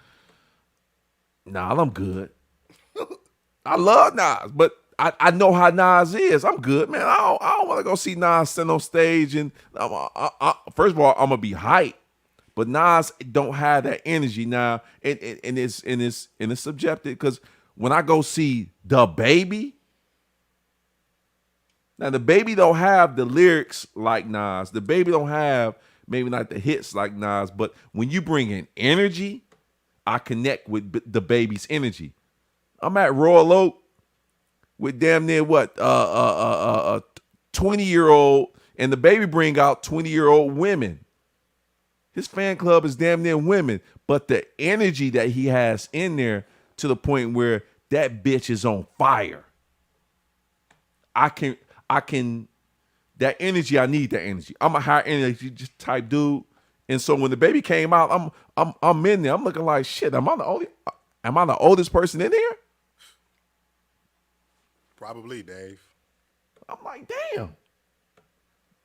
nah, I'm good. I love Nas, but I know how Nas is. I'm good, man. I don't want to go see Nas stand on stage and first of all, I'm gonna be hyped. But Nas don't have that energy now, and it's subjective, because when I go see The Baby, now The Baby don't have the lyrics like Nas. The Baby don't have maybe not the hits like Nas, but when you bring in energy, I connect with The Baby's energy. I'm at Royal Oak with damn near 20-year-old, and The Baby bring out 20-year-old women. His fan club is damn near women, but the energy that he has in there, to the point where that bitch is on fire. I can, that energy, I need that energy. I'm a high energy type dude. And so when The Baby came out, I'm in there. I'm looking like, shit, am I the oldest person in here? Probably, Dave. I'm like, damn.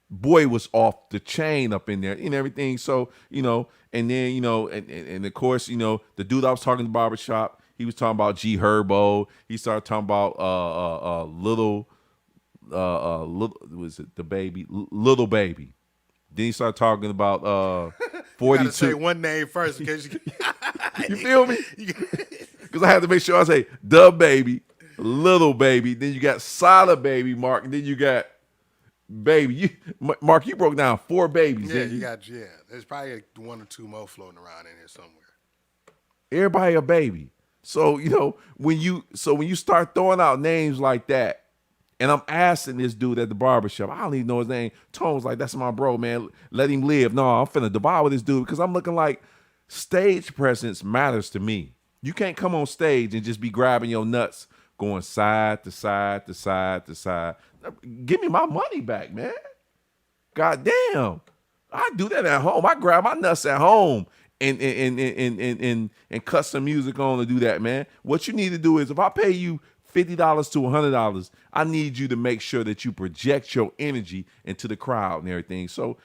Boy was off the chain up in there and everything. So, and then, and of course, the dude I was talking to the barbershop, he was talking about G Herbo. He started talking about little was it The Baby? Little Baby. Then he started talking about 42. You gotta say one name first in case you feel me? Because I had to make sure I say The Baby, Little Baby. Then you got Sada Baby, Mark. And then you got Baby. Mark, you broke down 4 babies. Yeah, there's probably 1 or 2 more floating around in here somewhere. Everybody a baby. So, when you start throwing out names like that, and I'm asking this dude at the barbershop, I don't even know his name. Tone's like, that's my bro, man. Let him live. No, I'm finna devour this dude, because I'm looking like stage presence matters to me. You can't come on stage and just be grabbing your nuts, going side to side to side to side. Give me my money back, man. God damn. I do that at home. I grab my nuts at home and cut some music on to do that, man. What you need to do is, if I pay you $50 to $100, I need you to make sure that you project your energy into the crowd and everything. So,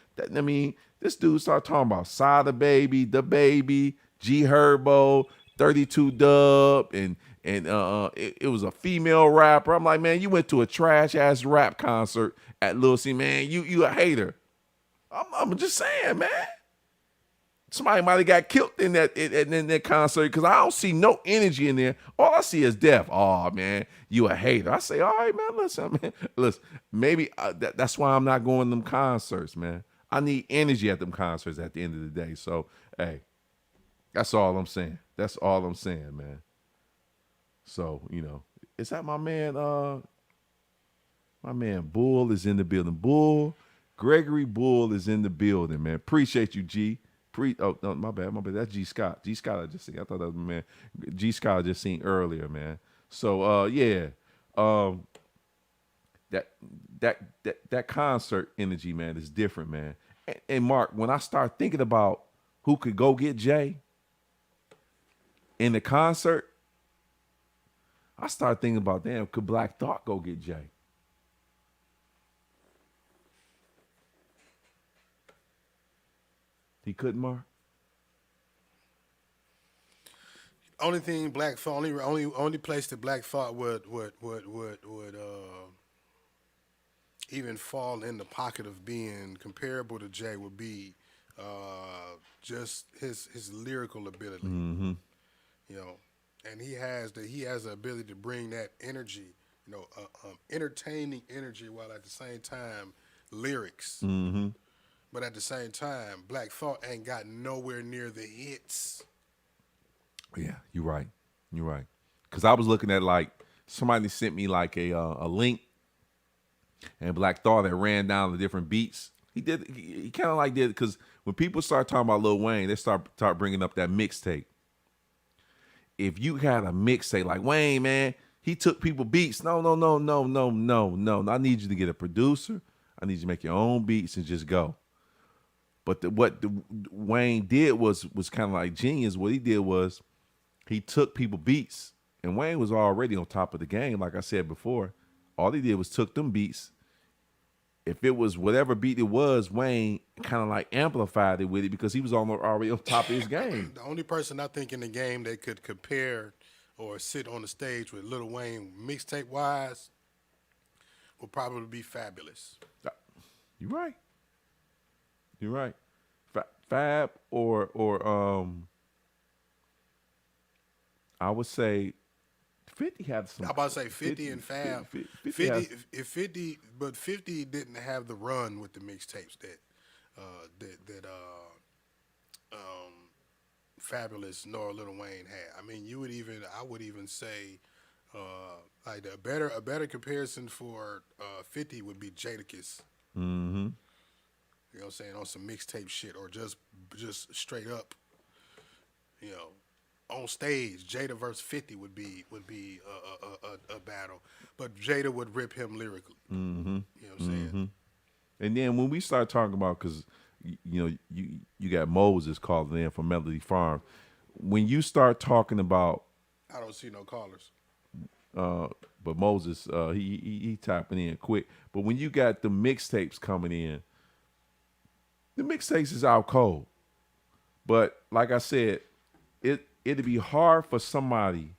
this dude started talking about Sada Baby, The Baby, G Herbo, 32 Dub, and it was a female rapper. I'm like, man, you went to a trash ass rap concert at Lil C, man. You a hater. I'm just saying, man. Somebody might have got killed in that concert, because I don't see no energy in there. All I see is death. Oh, man, you a hater. I say, all right, man, listen. Maybe that's why I'm not going to them concerts, man. I need energy at them concerts at the end of the day. So, hey, that's all I'm saying. That's all I'm saying, man. So, is that my man? My man Bull is in the building. Gregory Bull is in the building, man. Appreciate you, G. Oh, no, my bad. That's G Scott. G Scott I just seen. I thought that was my man. G Scott I just seen earlier, man. So, yeah. that that concert energy, man, is different, man. And Mark, when I start thinking about who could go get Jay in the concert, I start thinking about, damn, could Black Thought go get Jay? He couldn't, Mark. Only thing Black Thought, only place that Black Thought would even fall in the pocket of being comparable to Jay would be just his lyrical ability. Mm-hmm. You know, and he has the ability to bring that energy, you know, entertaining energy while at the same time lyrics. Mm-hmm. But at the same time, Black Thought ain't got nowhere near the hits. Yeah, you're right. You're right. Because I was looking at, like, somebody sent me like a link, and Black Thought that ran down the different beats. He kind of like did, because when people start talking about Lil Wayne, they start bringing up that mixtape. If you had a mixtape like Wayne, man, he took people beats. No. I need you to get a producer. I need you to make your own beats and just go. But what Wayne did was kind of like genius. What he did was he took people beats, and Wayne was already on top of the game. Like I said before, all he did was took them beats. If it was whatever beat it was, Wayne kind of like amplified it with it because he was already on top of his game. The only person I think in the game that could compare or sit on the stage with Lil Wayne mixtape wise would probably be Fabulous. You're right. You're right. Fab or I would say 50 had some. I'm about to say 50 and Fab. 50, but 50 didn't have the run with the mixtapes that Fabulous nor Lil Wayne had. I mean, I would even say like a better comparison for 50 would be Jadakiss. Mm-hmm. You know what I'm saying, on some mixtape shit, or just straight up, you know, on stage. Jada versus 50 would be a battle, but Jada would rip him lyrically. Mm-hmm. You know what I'm saying? Mm-hmm. And then when we start talking about, because you know you got Moses calling in from Melody Farm, when you start talking about, I don't see no callers. But Moses, he tapping in quick. But when you got the mixtapes coming in, the mixtapes is out cold. But like I said, it'd be hard for somebody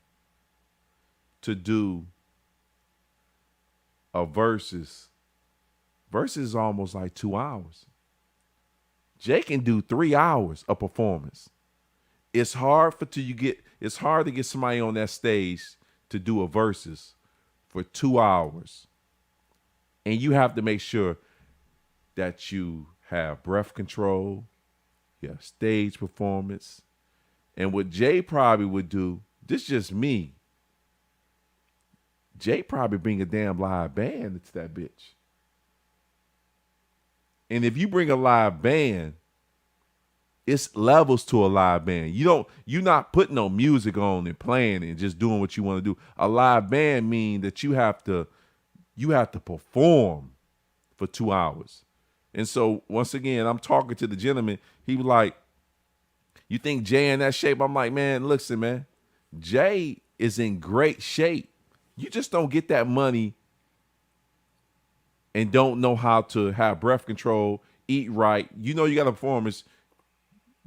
to do a versus. Versus is almost like 2 hours. Jay can do 3 hours of performance. It's hard it's hard to get somebody on that stage to do a versus for 2 hours. And you have to make sure that you have breath control, you have stage performance. And what Jay probably would do, this is just me, Jay probably bring a damn live band into that bitch. And if you bring a live band, it's levels to a live band. You're not putting no music on and playing and just doing what you want to do. A live band means that you have to perform for 2 hours. And so once again, I'm talking to the gentleman. He was like, "You think Jay in that shape?" I'm like, "Man, listen, man. Jay is in great shape. You just don't get that money and don't know how to have breath control, eat right. You know you got a performance.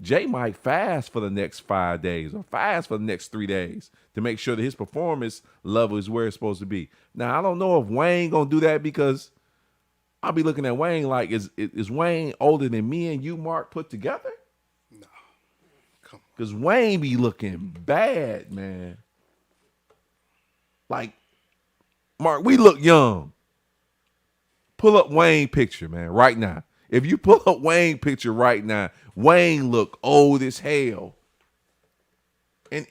Jay might fast for the next 5 days or fast for the next 3 days to make sure that his performance level is where it's supposed to be. Now, I don't know if Wayne gonna do that, because I'll be looking at Wayne like, is Wayne older than me and you, Mark, put together? No. Come on. Because Wayne be looking bad, man. Like, Mark, we look young. Pull up Wayne picture, man, right now. If you pull up Wayne picture right now, Wayne look old as hell. And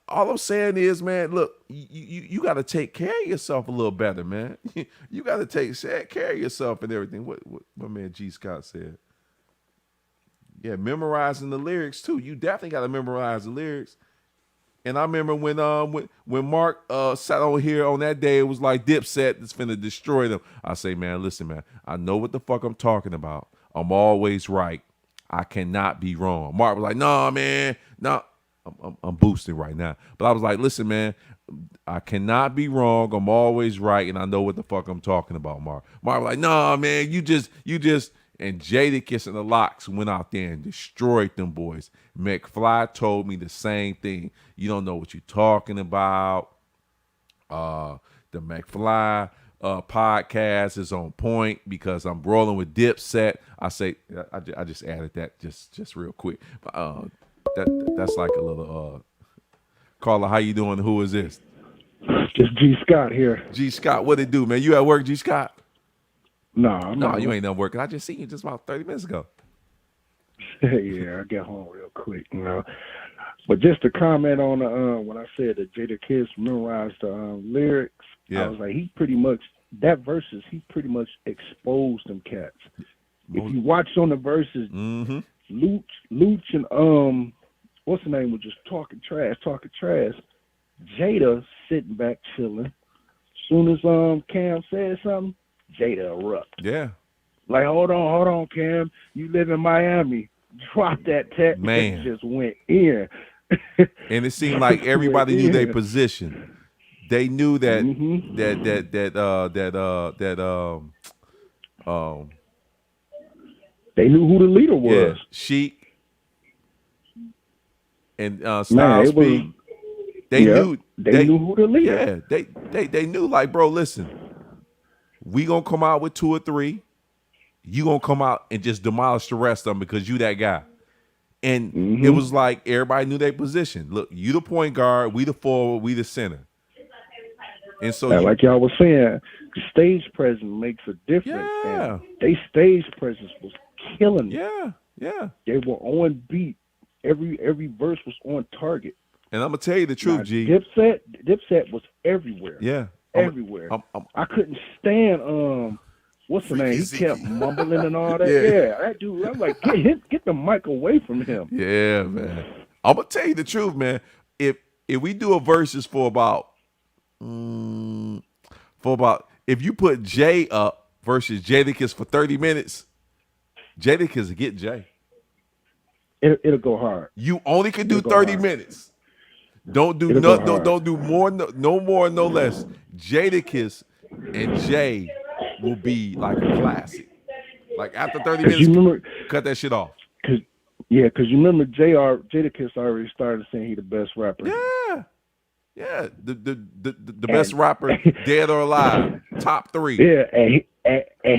all I'm saying is, man, look, you got to take care of yourself a little better, man. You got to take care of yourself and everything. What my man G. Scott said. Yeah, memorizing the lyrics too. You definitely got to memorize the lyrics. And I remember when Mark sat on here on that day, it was like Dipset is finna destroy them. I say, man, listen, man, I know what the fuck I'm talking about. I'm always right. I cannot be wrong. Mark was like, nah, man, nah. I'm boosting right now. But I was like, listen, man, I cannot be wrong. I'm always right, and I know what the fuck I'm talking about, Mark. Mark was like, nah, man, you just, and Jadakiss and the Locks went out there and destroyed them boys. McFly told me the same thing. You don't know what you're talking about. The McFly podcast is on point because I'm rolling with Dipset. I say, I just added that just real quick. That's like a little Carla, how you doing? Who is this? Just G Scott here. G Scott, what it do, man? You at work, G Scott? No, you ain't done working. I just seen you just about 30 minutes ago. Yeah, I got home real quick, But just to comment on when I said that Jadakiss memorized the lyrics, yeah. I was like, he pretty much exposed them cats. If you watch on the verses, mm-hmm. Luch and what's the name was just talking trash. Jada sitting back chilling. Soon as Cam said something, Jada erupt. Yeah. Like, hold on, Cam. You live in Miami. Drop that text. Man. Just went in. And it seemed like everybody knew their position. They knew that mm-hmm. They knew who the leader was. Yeah, Sheik and Styles P. They knew who the leader. Yeah, they knew, like, bro, listen, we gonna come out with 2 or 3. You gonna come out and just demolish the rest of them because you that guy. And mm-hmm. it was like everybody knew their position. Look, you the point guard, we the forward, we the center. And so, like y'all was saying, the stage presence makes a difference. Yeah. And they stage presence was killing it. Yeah. They were on beat. Every verse was on target. And I'm gonna tell you the truth, G. Dipset was everywhere. Yeah, everywhere. I couldn't stand what's the name? He kept mumbling and all that. Yeah, that dude. I'm like, get the mic away from him. Yeah, man. I'm gonna tell you the truth, man. If we do a versus for about if you put Jay up versus Jadakiss for 30 minutes, Jadakiss will get Jay. It'll go hard. You only can do 30 minutes. Don't do don't do more, no more, no less. Jadakiss and Jay will be like a classic. Like after 30 minutes, cut that shit off. Because you remember Jadakiss already started saying he the best rapper. Yeah. The best rapper, dead or alive, top 3. Yeah, and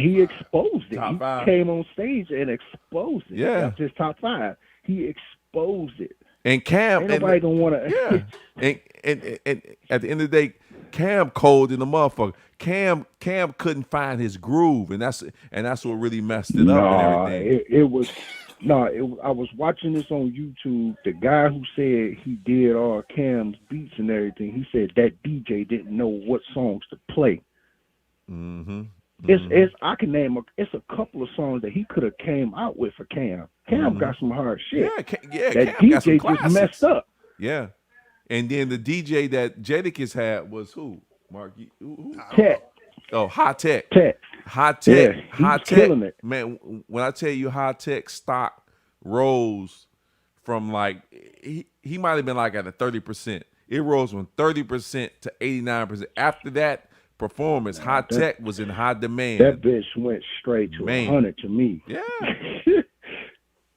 he exposed it. Top 5. He came on stage and exposed it. Yeah, that's his top 5. He exposed it. And Cam, ain't nobody gonna want to. Yeah, and at the end of the day, Cam cold in the motherfucker. Cam couldn't find his groove, and that's what really messed it up and everything. I was watching this on YouTube. The guy who said he did all Cam's beats and everything, he said that DJ didn't know what songs to play. Mm-hmm. It's I can name it's a couple of songs that he could have came out with for Cam. Cam got some hard shit. Yeah, that Cam got some DJ just messed up. Yeah, and then the DJ that Jadakiss had was who? Mark? Who? Tech. Oh, High Tech. High Tech. Yeah, High Tech. Killing it. Man, when I tell you High Tech stock rose from like he might have been like at a 30%. It rose from 30% to 89%. After that performance, High Tech was in high demand. That bitch went straight to 100 to me. Yeah.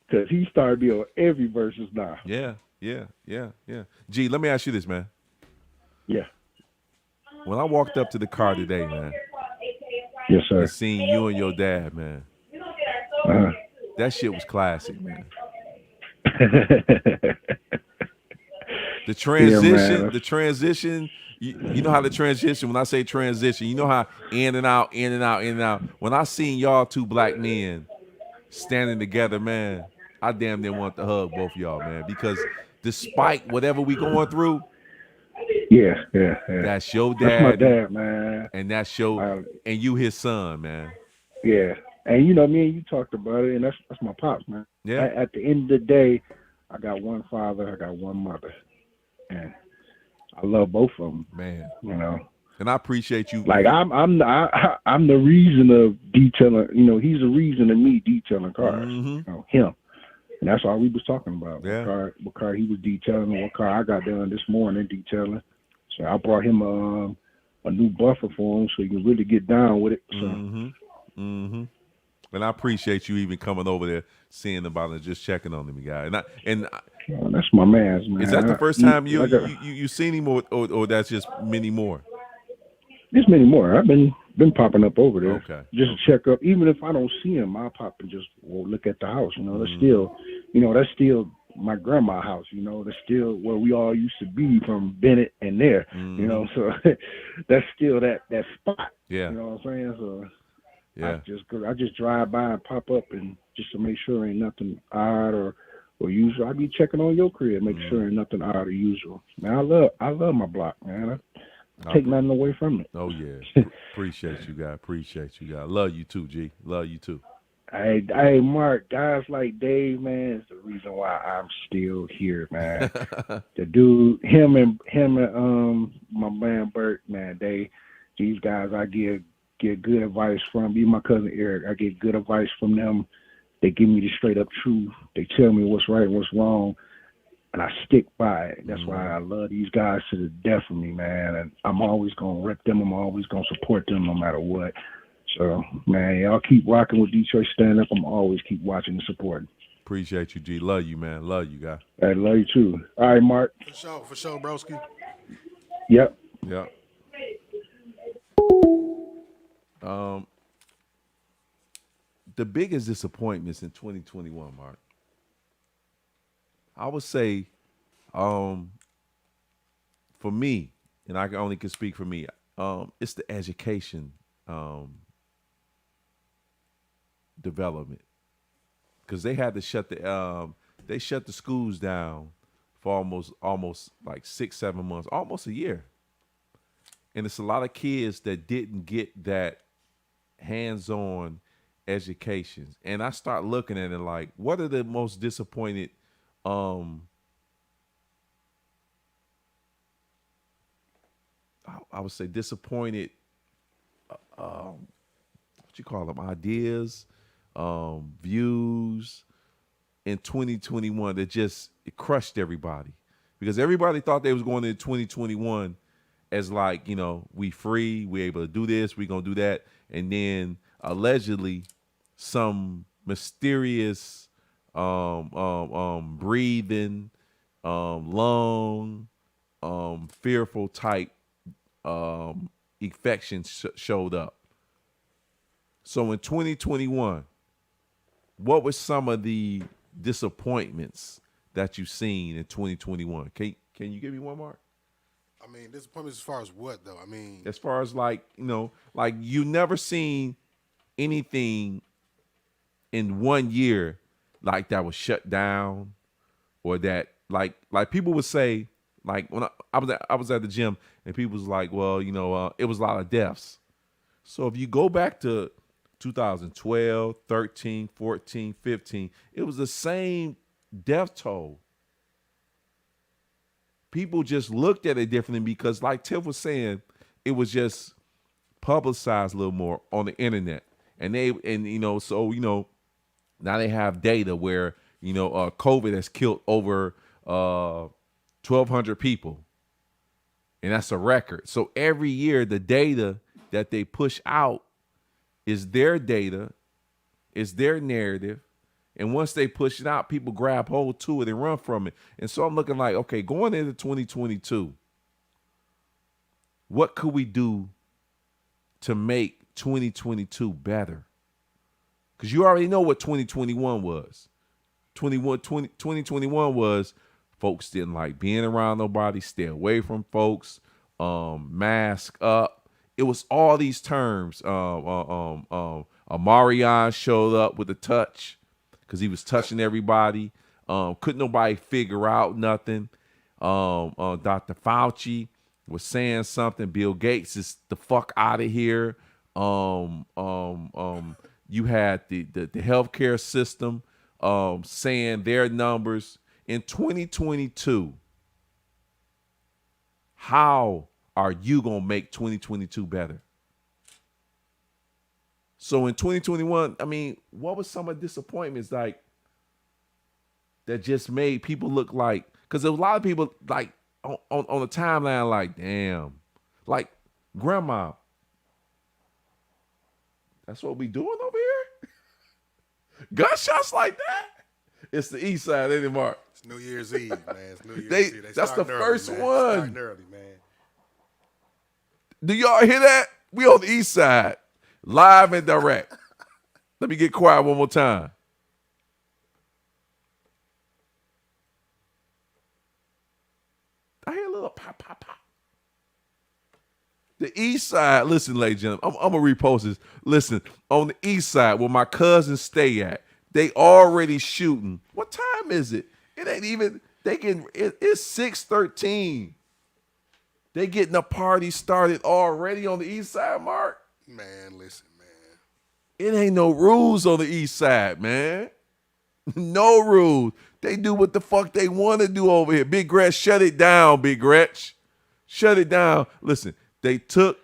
Because he started me on every versus now. Yeah. G, let me ask you this, man. Yeah. When I walked up to the car today, man. Yes, sir. And seen you and your dad, man. That shit was classic, man. The transition, you know how the transition, when I say transition, you know how in and out. When I seen y'all two black men standing together, man, I damn near want to hug both of y'all, man, because despite whatever we going through, yeah. That's your dad. That's my dad, man. And that's and you his son, man. Yeah. And me and you talked about it, and that's my pops, man. Yeah. At the end of the day, I got one father, I got one mother. and I love both of them. Man. You know. And I appreciate you. Like I'm the reason of detailing. You know, he's the reason of me detailing cars. Mm-hmm. You know, him, and that's all we was talking about. Yeah. What car he was detailing, and what car I got done this morning detailing. So I brought him a new buffer for him, so he can really get down with it. So. Mm-hmm. Mm-hmm. And I appreciate you even coming over there, seeing about it, and just checking on him, guy. Oh, that's my man's man. Is that the first time you seen him, or that's just many more? There's many more. I've been popping up over there. Okay. Just to check up. Even if I don't see him, I'll pop and just look at the house. You know, that's still my grandma's house. You know, that's still where we all used to be from Bennett and there. You know, so that's still that spot. Yeah. You know what I'm saying? So yeah. I just drive by and pop up and just to make sure ain't nothing odd or usual. I be checking on your crib, make sure ain't nothing odd or usual. Man, I love my block, man. I take nothing away from it. Oh yeah. Appreciate you, guy. Appreciate you, guy. Love you too, G. Love you too. Hey, Mark, guys like Dave, man, is the reason why I'm still here, man. The dude, him and my man Bert, man, these guys I get good advice from. Even my cousin Eric, I get good advice from them. They give me the straight up truth. They tell me what's right and what's wrong, and I stick by it. That's why I love these guys to the death of me, man. And I'm always gonna rep them. I'm always gonna support them no matter what. So, man, y'all keep rocking with Detroit Stand Up. I'm always keep watching and supporting. Appreciate you, G. Love you, man. Love you, guy. I love you too. All right, Mark. For sure, broski. Yep. The biggest disappointments in 2021, Mark, I would say, for me, and I only can speak for me, it's the education development, because they had to shut the schools down for almost like 6-7 months, almost a year, and it's a lot of kids that didn't get that hands-on education. And I start looking at it like, what are the most disappointed I would say disappointed what you call them, ideas, views in 2021 that just it crushed everybody, because everybody thought they was going into 2021 as like, you know, we free, we able to do this, we gonna do that, and then allegedly some mysterious breathing, lung, fearful type infection showed up. So in 2021, what were some of the disappointments that you've seen in 2021? Can you give me one, Mark? I mean, disappointments as far as what, though? I mean, as far as like, you know, like you never seen anything in 1 year like that was shut down, or that like people would say, like when I was at the gym and people was like, well, you know, it was a lot of deaths. So if you go back to 2012, 13, 14, 15, it was the same death toll. People just looked at it differently because, like Tiff was saying, it was just publicized a little more on the internet. And now they have data where, COVID has killed over 1,200 people. And that's a record. So every year, the data that they push out is their data, is their narrative. And once they push it out, people grab hold to it and run from it. And so I'm looking like, okay, going into 2022, what could we do to make 2022 better? Because you already know what 2021 was. 2021 was folks didn't like being around nobody, stay away from folks, mask up. It was all these terms. Amarion showed up with a touch because he was touching everybody. Couldn't nobody figure out nothing. Dr. Fauci was saying something. Bill Gates is the fuck out of here. You had the healthcare system saying their numbers. In 2022, how are you gonna make 2022 better? So in 2021, I mean, what was some of the disappointments like that just made people look like? Because there was a lot of people like on the timeline, like, damn, like grandma. That's what we doing over here? Gunshots like that? It's the East Side, ain't it, Mark? It's New Year's Eve, man. It's New Year's Eve. That's the first man. one. Starting early, man. Do y'all hear that? We on the East Side, live and direct. Let me get quiet one more time. I hear a little pop, pop, pop. The East Side, listen, ladies and gentlemen, I'm going to repost this. Listen, on the East Side where my cousins stay at, they already shooting. What time is it? It ain't even, it's 6:13. They getting a party started already on the East Side, Mark. Man, listen, man. It ain't no rules on the East Side, man. No rules. They do what the fuck they want to do over here. Big Gretch, shut it down, Big Gretch. Shut it down. Listen, they took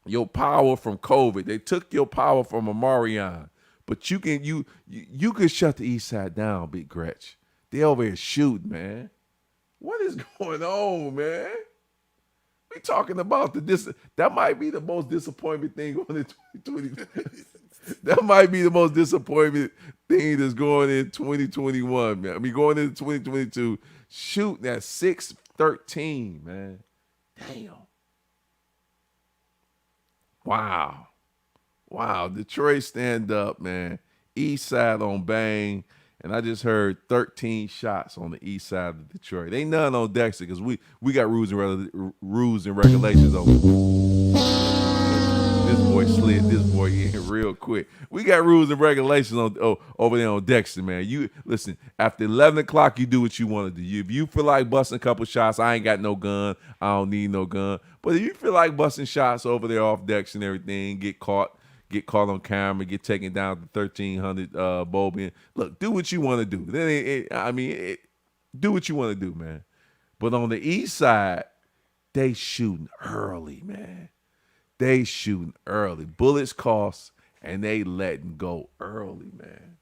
your power from COVID. They took your power from Omarion. But you can shut the East Side down, Big Gretch. They over here shooting, man. What is going on, man? We talking about that might be the most disappointing thing going in 2020. That might be the most disappointing thing that's going in 2021, man. I mean, going into 2022, shooting at 6:13, man. Damn. Wow. Detroit stand up, man. East Side on bang. And I just heard 13 shots on the east side of Detroit. Ain't none on Dexter because we got rules and regulations over. This boy slid this boy in real quick. We got rules and regulations over there on Dexter, man. You listen, after 11 o'clock, you do what you want to do. If you feel like busting a couple shots, I ain't got no gun. I don't need no gun. But if you feel like busting shots over there off Dexter and everything, get caught on camera, get taken down to 1300 Bobian. Look, do what you want to do. Do what you want to do, man. But on the east side, they shooting early, man. They shooting early. Bullets cost, and they letting go early, man.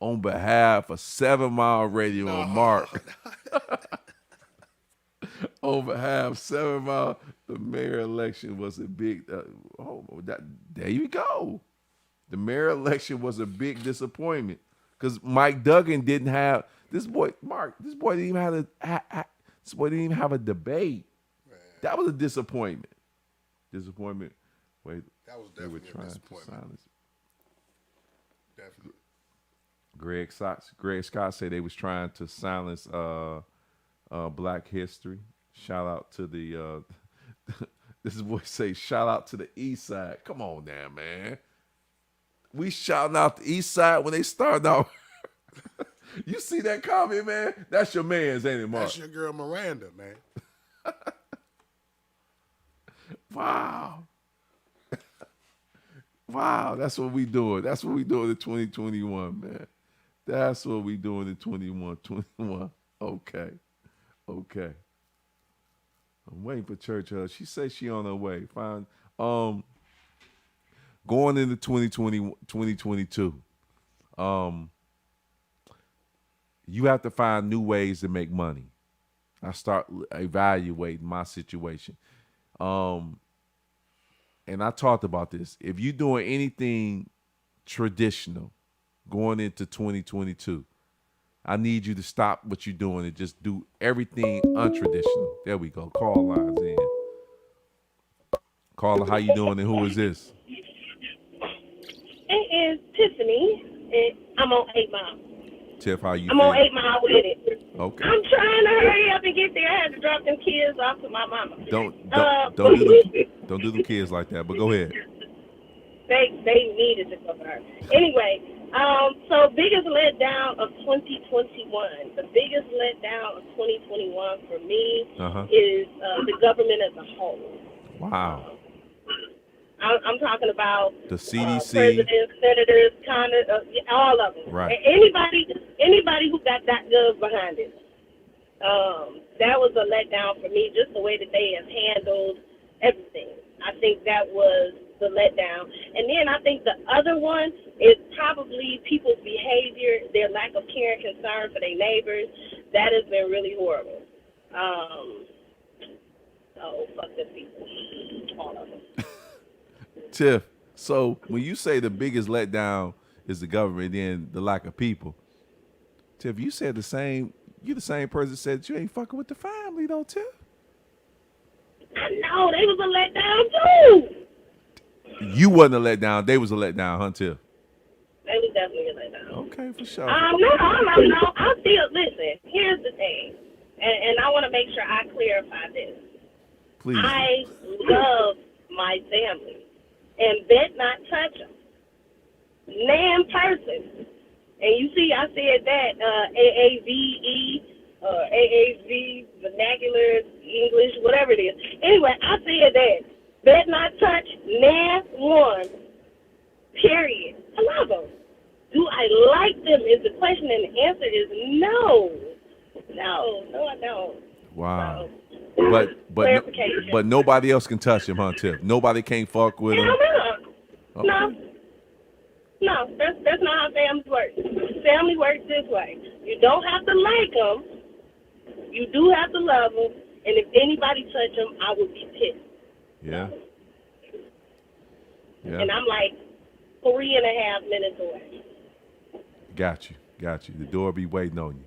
On behalf of 7 Mile Radio and Mark. On behalf of 7 Mile, the mayor election was a big. There you go. The mayor election was a big disappointment because Mike Duggan didn't have this boy. Mark, this boy didn't even have a debate. Man. That was a disappointment. Wait, that was definitely a disappointment. Definitely. Greg Scott said they was trying to silence Black History. Shout out to the this boy say shout out to the East Side. Come on now, man. We shouting out the East Side when they started out. You see that comment, man? That's your man's, ain't it, Mark? That's your girl Miranda, man. Wow. Wow, that's what we doing. That's what we doing in 2021, man. That's what we doing in 21. Okay. I'm waiting for Church. She says she on her way. Fine. Going into 2022, you have to find new ways to make money. I start evaluating my situation. And I talked about this. If you're doing anything traditional going into 2022, I need you to stop what you're doing and just do everything untraditional. There we go. Call lines in. Caller, how you doing and who is this? It is Tiffany. I'm on 8 Mile. Tiff, how you I'm feeling? on 8 Mile with it. Okay. I'm trying to hurry up and get there. I had to drop them kids off to my mama. Don't do the kids like that, but go ahead. They needed to go there. Anyway, so biggest letdown of 2021. The biggest letdown of 2021 for me is the government as a whole. Wow. I'm talking about the CDC, presidents, senators, Congress, all of them. Right. Anybody who got that gov behind it. That was a letdown for me, just the way that they have handled everything. I think that was the letdown. And then I think the other one is probably people's behavior, their lack of care and concern for their neighbors. That has been really horrible. Oh, fuck them people. All of them. Tiff, so when you say the biggest letdown is the government, then the lack of people, Tiff, you said the same. You the same person that said you ain't fucking with the family, though, Tiff. I know they was a letdown too. You wasn't a letdown. They was a letdown, huh, Tiff? They was definitely a letdown. Okay, for sure. No. I still listen. Here's the thing, and I want to make sure I clarify this. Please. I love my family and bet not touch them. Nan person. And you see, I said that AAVE, AAV, vernacular, English, whatever it is. Anyway, I said that. Bet not touch, Nan one, period. I love them. Do I like them is the question, and the answer is no. No, I don't. Wow. So, But nobody else can touch him, huh, Tiff? Nobody can't fuck with him. No. No, that's not how families work. Family works this way. You don't have to like them. You do have to love them. And if anybody touch them, I would be pissed. Yeah. And I'm like 3.5 minutes away. Got you. The door be waiting on you.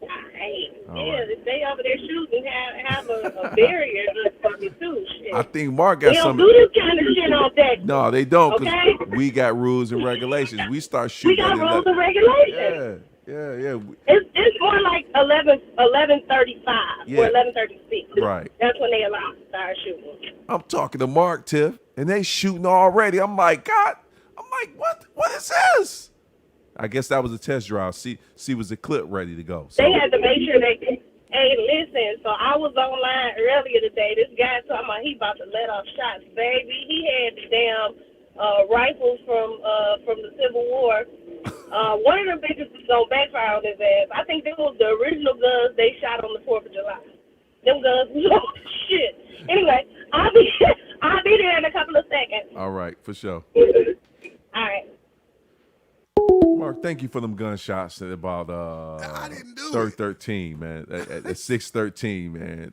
Right. If they over there shooting, have a barrier for me too. Shit. I think Mark got some. They don't do this kind of shit on deck. No, they don't. Cause okay? We got rules and regulations. We start shooting. We got rules and regulations. Yeah. It's more like 11:35 or 11:36. Right. That's when they allow to start shooting. I'm talking to Mark, Tiff, and they shooting already. I'm like, God. I'm like, what is this? I guess that was a test drive. See, was the clip ready to go? So. They had to make sure they. Hey, listen. So I was online earlier today. This guy talking about he about to let off shots, baby. He had the damn rifles from the Civil War. One of them bitches was gonna backfire on his ass. I think them was the original guns they shot on the 4th of July. Them guns was oh, shit. Anyway, I'll be there in a couple of seconds. All right, for sure. All right. Mark, thank you for them gunshots at about I didn't do 13, man. At 6:13, man.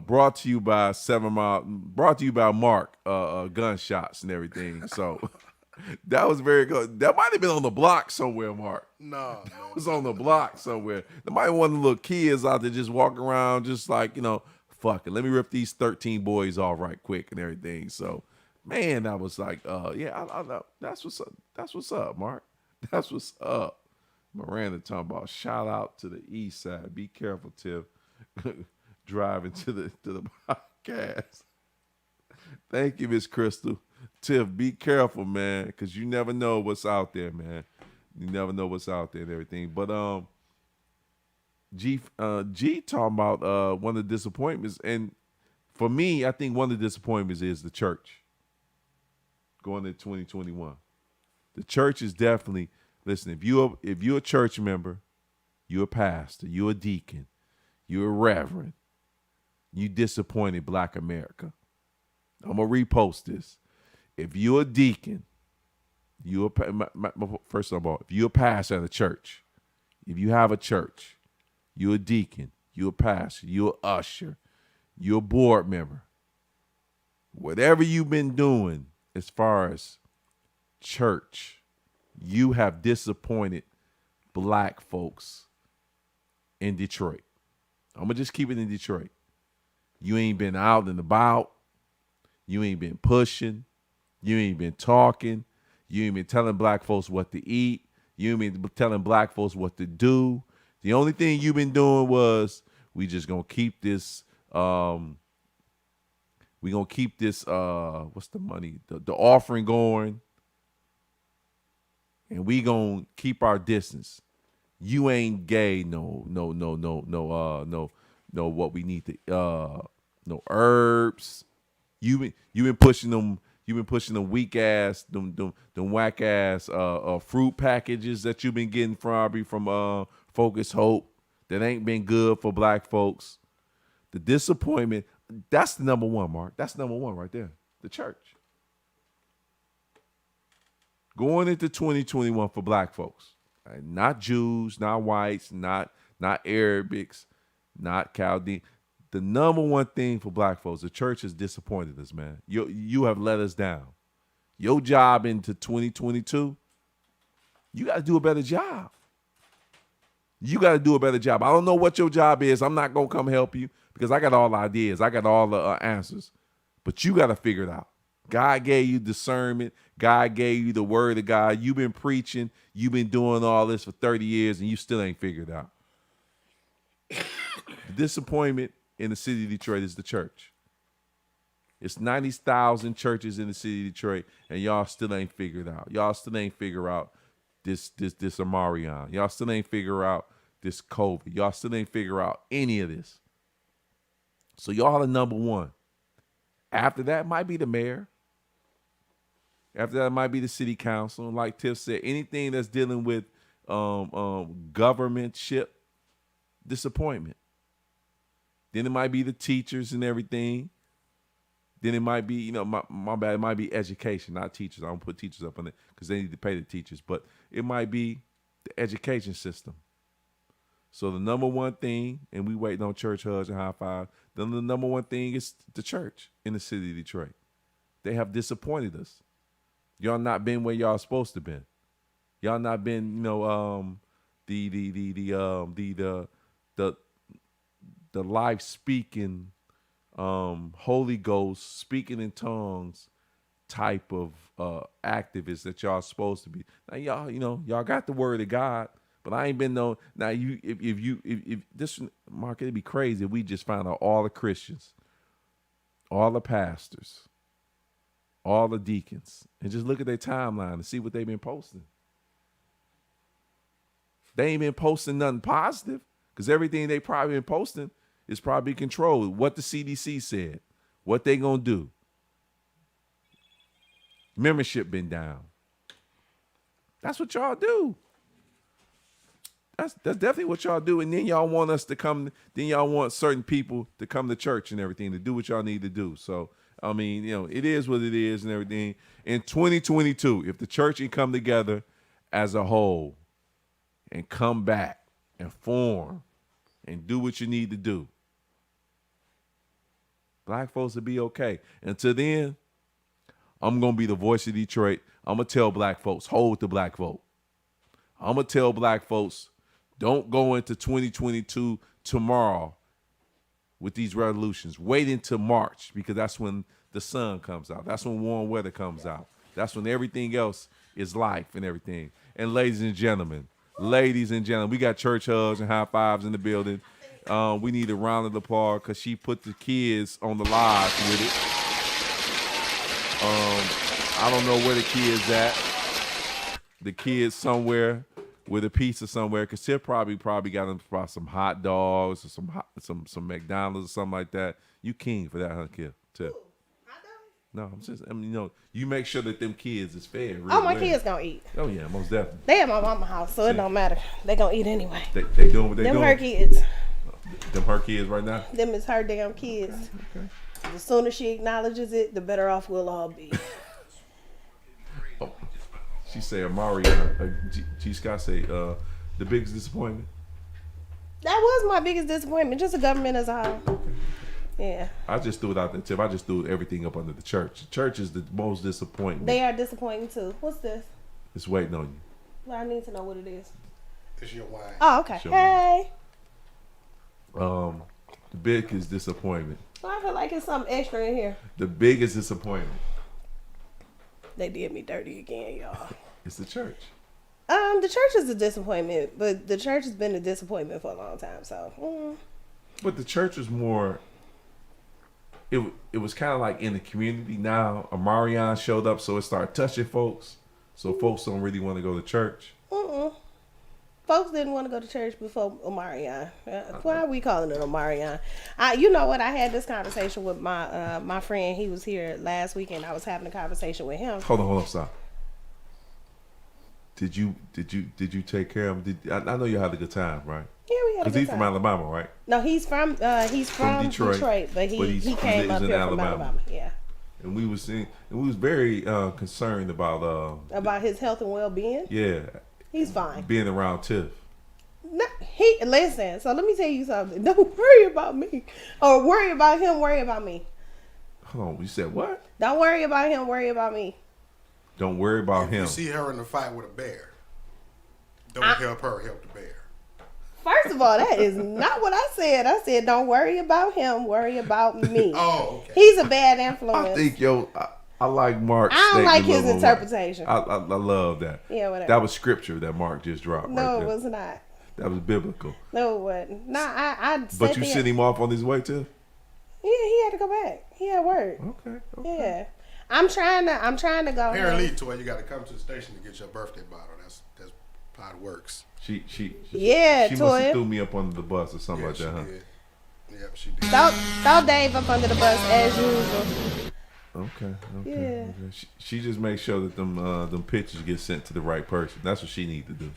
Brought to you by 7 Mile. Brought to you by Mark. Gunshots and everything. So that was very good. That might have been on the block somewhere, Mark. No, It was on the block somewhere. There might be one of the little kids out there just walking around, just like fuck it. Let me rip these 13 boys off right quick and everything. So, man, that was like, I that's what's up. That's what's up, Mark. That's what's up. Miranda talking about shout out to the east side. Be careful, Tiff. Driving to the podcast. Thank you, Miss Crystal. Tiff, be careful, man, because you never know what's out there, man. You never know what's out there and everything. But G talking about one of the disappointments, and for me, I think one of the disappointments is the church going into 2021. The church is definitely, listen, if you're a church member, you're a pastor, you're a deacon, you're a reverend, you disappointed Black America. I'm going to repost this. If you're a deacon, first of all, if you're a pastor at a church, if you have a church, you're a deacon, you're a pastor, you're an usher, you're a board member, whatever you've been doing as far as church, you have disappointed Black folks in Detroit. I'm going to just keep it in Detroit. You ain't been out and about. You ain't been pushing. You ain't been talking. You ain't been telling Black folks what to eat. You ain't been telling Black folks what to do. The only thing you've been doing was we just going to keep this we going to keep this what's the money? The offering going. And we gonna keep our distance. You ain't gay, no, what we need to no herbs. You been pushing them weak ass, them whack ass fruit packages that you've been getting from Focus Hope. that ain't been good for black folks. The disappointment, that's the number one, Mark. That's number one right there. The church. Going into 2021 for black folks. Right? Not Jews, not whites, not Arabics, not Chaldean. The number one thing for black folks, the church has disappointed us, man. You have let us down. Your job into 2022, you got to do a better job. You got to do a better job. I don't know what your job is. I'm not going to come help you because I got all the ideas. I got all the answers. But you got to figure it out. God gave you discernment. God gave you the word of God. You've been preaching. You've been doing all this for 30 years, and you still ain't figured it out. The disappointment in the city of Detroit is the church. It's 90,000 churches in the city of Detroit, and y'all still ain't figured out. Y'all still ain't figure out this Omarion. Y'all still ain't figure out this COVID. Y'all still ain't figure out any of this. So y'all are number one. After that might be the mayor. After that might be the city council. Like Tiff said, anything that's dealing with governmentship, disappointment. Then it might be the teachers and everything. Then it might be, my bad, it might be education, not teachers. I don't put teachers up on it because they need to pay the teachers. But it might be the education system. So the number one thing, and we waiting on church hugs and high five, then the number one thing is the church in the city of Detroit. They have disappointed us. Y'all not been where y'all supposed to been. Y'all not been, the life speaking, Holy Ghost speaking in tongues type of activists that y'all supposed to be. Now y'all got the word of God, but I ain't been no. Now if this Mark, it'd be crazy if we just found out all the Christians, all the pastors, all the deacons, and just look at their timeline and see what they've been posting. They ain't been posting nothing positive because everything they probably been posting is probably controlled. What the CDC said, what they gonna do. Membership been down. That's what y'all do. That's definitely what y'all do. And then y'all want us to come. Then y'all want certain people to come to church and everything to do what y'all need to do. So I mean, it is what it is and everything. In 2022, if the church can come together as a whole and come back and form and do what you need to do, black folks will be okay. Until then, I'm going to be the voice of Detroit. I'm going to tell black folks, hold the black vote. I'm going to tell black folks, don't go into 2022 tomorrow with these resolutions. Wait until March because that's when the sun comes out. That's when warm weather comes out. That's when everything else is life and everything. And ladies and gentlemen, we got church hugs and high fives in the building. We need a round of applause because she put the kids on the live with it. I don't know where the kids at. The kids somewhere with a pizza somewhere because Tiff probably got them some hot dogs or some McDonald's or something like that. You king for that, huh, Tiff? No, you make sure that them kids is fed. Oh, my kids gonna eat. Oh yeah, most definitely. They at my mama's house, so it don't matter. They gonna eat anyway. They doing what they doing. Them her kids. Them her kids right now. Them is her damn kids. Okay. The sooner she acknowledges it, the better off we'll all be. Oh, she said, Amari, G. Scott say, the biggest disappointment. That was my biggest disappointment. Just the government as a whole. Yeah. I just threw it out there, Tip. I just threw everything up under the church. The church is the most disappointing. They are disappointing too. What's this? It's waiting on you. Well, I need to know what it is. It's your wine. Oh, okay. Hey. The biggest disappointment. Well, I feel like it's something extra in here. The biggest disappointment. They did me dirty again, y'all. It's the church. The church is a disappointment, but the church has been a disappointment for a long time. So. But the church was more. It was kind of like in the community. Now Omarion showed up, so it started touching folks. So folks don't really want to go to church. Folks didn't want to go to church before Omarion. Why are we calling it Omarion? You know what? I had this conversation with my friend. He was here last weekend. I was having a conversation with him. Hold on, stop. Did you take care of him? I know you had a good time, right? Yeah, we had a Because good he's from time. Alabama, right? No, he's from Detroit, but he he came lives up in here from Alabama. Alabama. Yeah, And we was very concerned about his health and well-being. He's fine. being around Tiff. No, listen. So let me tell you something. Don't worry about me, or worry about him. Worry about me. Hold on, you said what? Don't worry about him. Worry about me. Don't worry about If him. you see her in a fight with a bear, don't help her help the bear. First of all, that is not what I said. I said, don't worry about him. Worry about me. Oh, okay. He's a bad influence. I think I like Mark's. I don't like his statement a little more. interpretation. I love that. Yeah, whatever. That was scripture that Mark just dropped. No, right it there. was not. That was biblical. No, it wasn't. No, I But you sent him off on his way too. Yeah, he had to go back. He had work. Okay. Yeah. I'm trying to go. Apparently, Toy, you got to come to the station to get your birthday bottle. That's how it works. She Yeah, she must Toya. have threw me up under the bus or something Yeah, like she that, huh? did. Yep, she did. Throw Dave up under the bus as usual. Okay. Yeah. Okay. She just makes sure that them pictures get sent to the right person. That's what she needs to do.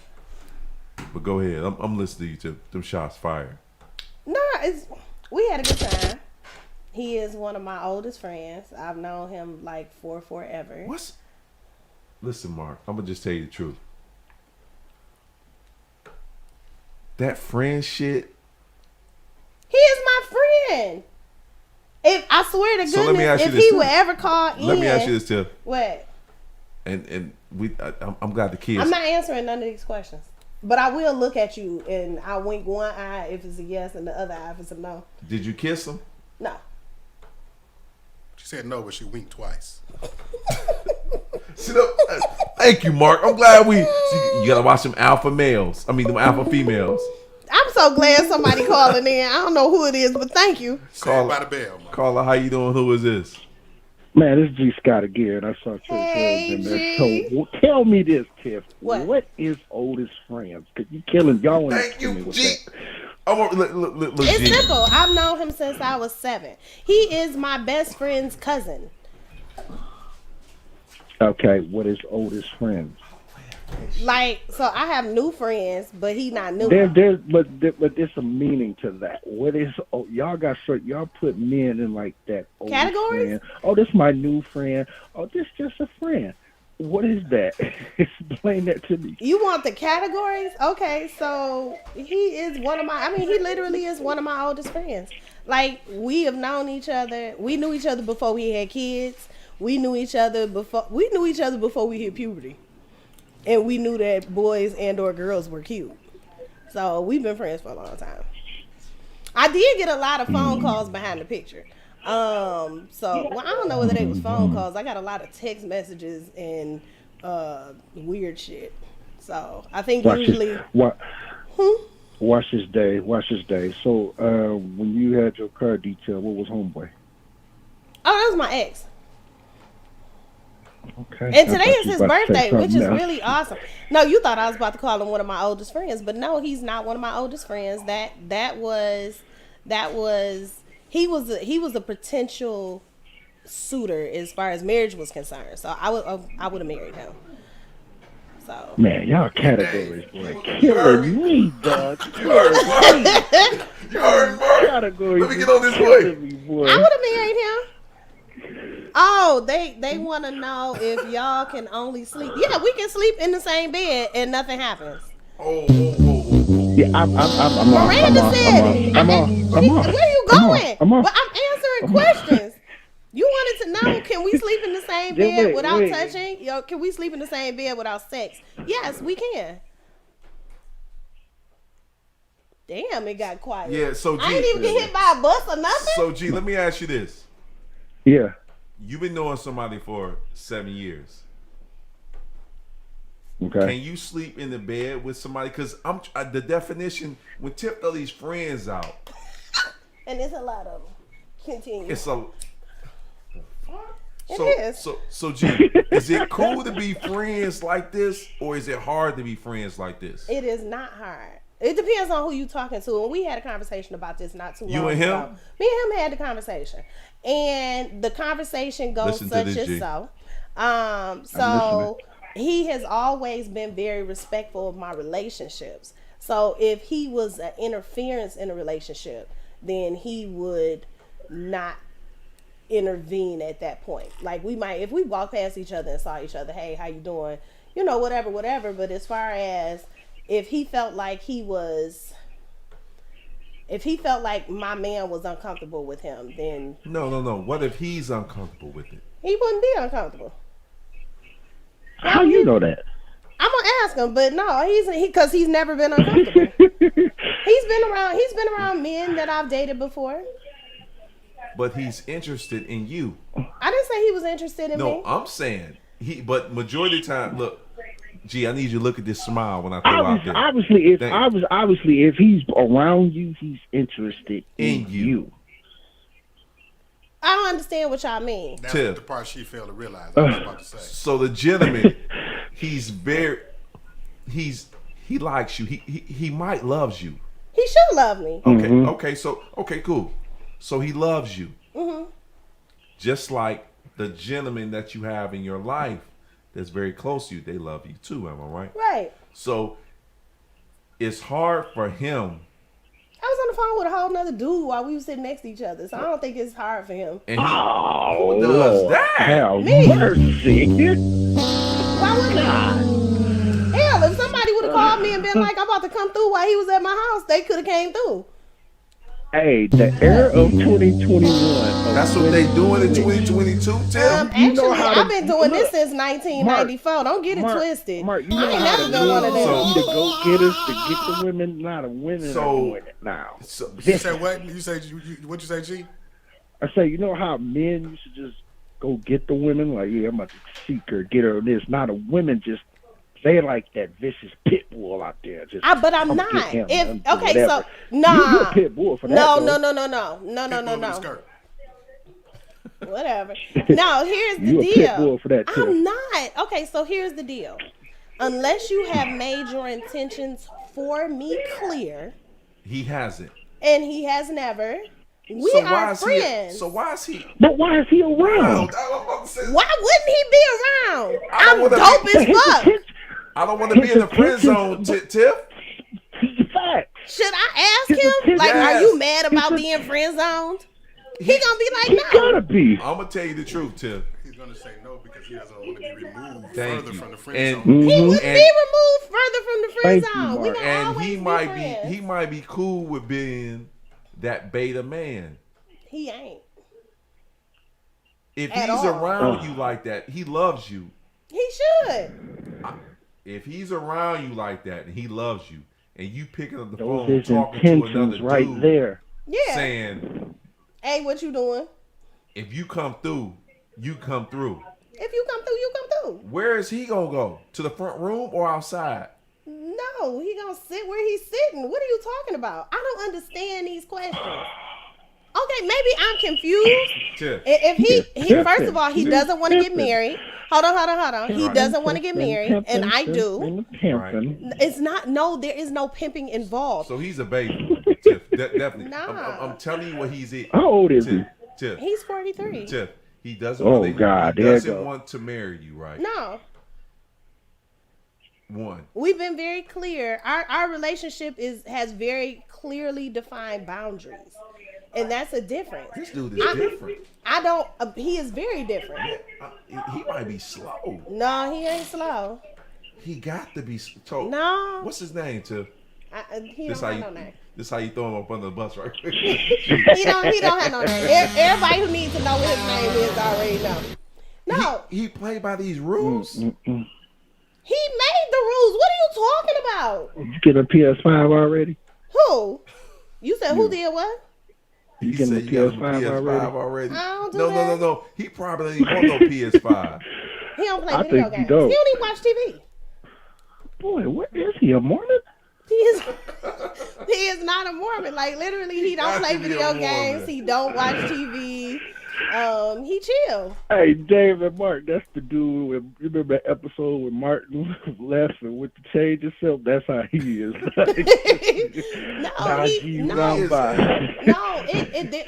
But go ahead. I'm listening to you. Them shots fired. No, we had a good time. He is one of my oldest friends. I've known him like for forever. Listen, Mark, I'm gonna just tell you the truth. That friend shit. He is my friend. If I swear to So let me goodness, ask you if this, he too. would ever call in, Let me ask you this, Tiff. What? And I'm glad the kids. I'm not answering none of these questions, but I will look at you and I wink one eye if it's a yes and the other eye if it's a no. Did you kiss him? No. She said no, but she winked twice. See, thank you, Mark. I'm glad you gotta watch them alpha males. I mean, them alpha females. I'm so glad somebody calling in. I don't know who it is, but thank you. Saved by the bell, man. Carla, how you doing? Who is this? Man, this is G. Scott again. I saw your Hey, husband there. G. So tell me this, Tiff. What is oldest friends? Because you killing y'all. Thank you, G. I want look, It's G. simple. I've known him since I was 7. He is my best friend's cousin. Okay, what is oldest friends? Like, so I have new friends, but he not new. But there's a meaning to that. What is y'all put men in like that oldest Categories? friend. Oh, this my new friend. Oh, this just a friend. What is that? Explain that to me. You want the categories? Okay, so he is he literally is one of my oldest friends. Like, we have known each other. We knew each other before we had kids. We knew each other before we hit puberty. And we knew that boys and or girls were cute. So we've been friends for a long time. I did get a lot of phone calls behind the picture. I don't know whether they was phone calls. I got a lot of text messages and weird shit. So I think usually Watch this day. So when you had your car detail, what was homeboy? Oh, that was my ex. Okay. And today is his birthday, which is really awesome. No, you thought I was about to call him one of my oldest friends, but no, he's not one of my oldest friends. He was a potential suitor as far as marriage was concerned. So I would have married him. So man, y'all categories were killing me, dog. You heard Mark. Categories. Let me get on this way. I would have married him. Oh, they want to know if y'all can only sleep. Yeah, we can sleep in the same bed and nothing happens. Yeah, I'm Miranda said it. I'm on. Where are you going? I'm on. But I'm answering questions. You wanted to know, can we sleep in the same bed without touching? Can we sleep in the same bed without sex? Yes, we can. Damn, it got quiet. Yeah, so G, I ain't even get hit by a bus or nothing. So G, let me ask you this. Yeah. You've been knowing somebody for 7 years. Okay. Can you sleep in the bed with somebody? Because the definition, when Tip throw these friends out. And there's a lot of them. Continue. It's a... It is. So G, is it cool to be friends like this, or is it hard to be friends like this? It is not hard. It depends on who you talking to. And we had a conversation about this not too long ago. You and him? Me and him had the conversation. And the conversation goes such as so. So he has always been very respectful of my relationships. So if he was an interference in a relationship, then he would not intervene at that point. Like we might, if we walked past each other and saw each other, hey, how you doing? You know, whatever. But as far as if he felt like my man was uncomfortable with him, then No. What if he's uncomfortable with it? he wouldn't be uncomfortable. How you know that? I'm gonna ask him, but no, because he's never been uncomfortable. He's been around men that I've dated before. But he's interested in you. I didn't say he was interested in me. No, I'm saying but majority of the time, look, G, I need you to look at this smile when I throw out there. Obviously, if he's around you, he's interested in you. I don't understand what y'all mean. That's Tiff. the part she failed to realize. I was about to say. So the gentleman, he likes you. He might loves you. He should love me. Okay, cool. So he loves you. Mm-hmm. Just like the gentleman that you have in your life that's very close to you, they love you too, am I right? Right. So it's hard for him. I was on the phone with a whole nother dude while we were sitting next to each other, so I don't think it's hard for him. And who does that? Have Me. mercy. Why wouldn't I? Hell, if somebody would have called me and been like, I'm about to come through while he was at my house, they could have came through. Hey, the era of 2021. That's what they doing in 2022, Tim. Actually, I've been doing this since 1994. Don't get it twisted. Mark, you I know ain't how never to been one of do them. it. To go get us, to get the women, not a women So- are doing it now. You said what? You say what you say, G? I say, you know how men used to just go get the women? Like, yeah, I'm about to seek her, get her this. Not a women just, they like that vicious pit bull out there. Just, But I'm gonna not. get him If and do okay, whatever. so nah. You a pit bull for that. No. Pitbull with a skirt. Whatever. No, here's the You a deal. pit bull for that, too. I'm not. Okay, so here's the deal. Unless you have made your intentions for me clear, He hasn't. and he has never, we So are friends. why is he? But why is he around? Why wouldn't he be around? I don't I'm wanna dope be- as fuck. I don't want to be in the friend zone, Tiff. Fact. Should I ask His him? attention- Like, are Yes. you mad about being friend zoned? He gonna be He like, no. gotta be. I'm gonna tell you the truth, Tiff. He's gonna say no because he doesn't want to be removed Thank further you. from the friend And- zone. He wouldn't And- be removed further from the friend Thank you, zone. We Mark. gonna And always he be might friends. be cool with being that beta man. He ain't. If At he's all. around you like that, he loves you. He should. If he's around you like that and he loves you, and you picking up the Those phone his talking to another intentions right dude, there. Yeah. saying, Hey, what you doing? if you come through, you come through. If you come through, you come through. Where is he gonna go? To the front room or outside? No, he gonna sit where he's sitting. What are you talking about? I don't understand these questions. Okay, maybe I'm confused. Tiff. If he first of all, he doesn't want to get married. Hold on. He doesn't want to get married, and I do. It's not. No, there is no pimping involved. So he's a baby. Tiff, definitely. Nah. I'm telling you what he's in. How old is he? Tiff. He's 43. Tiff. He doesn't. Oh, want to, God, He there you doesn't go. want to marry you, right? No, One. we've been very clear. Our relationship has very clearly defined boundaries, and that's a difference. This dude is different. I don't. He is very different. He might be slow. No, he ain't slow. He got to be told. No, What's his name, Tiff? he This don't how have you. no name. This how you throw him up under the bus, right? He don't have no name. Everybody who needs to know what his name is already know. No, He played by these rules. he made the rules. What are you talking about? You get a PS5 already? Who? You said who did what? You He getting a said you got a PS5 already? I don't do No. that. He probably ain't want no PS5. He don't play I video think he games. don't. He don't even watch TV. Boy, what is he, a Mormon? He is not a Mormon. Like literally, he don't Got play to be a video Mormon. games. He don't watch TV. He chill. Hey, David Mark, that's the dude. You remember that episode with Martin left and with the change himself? That's how he is. No,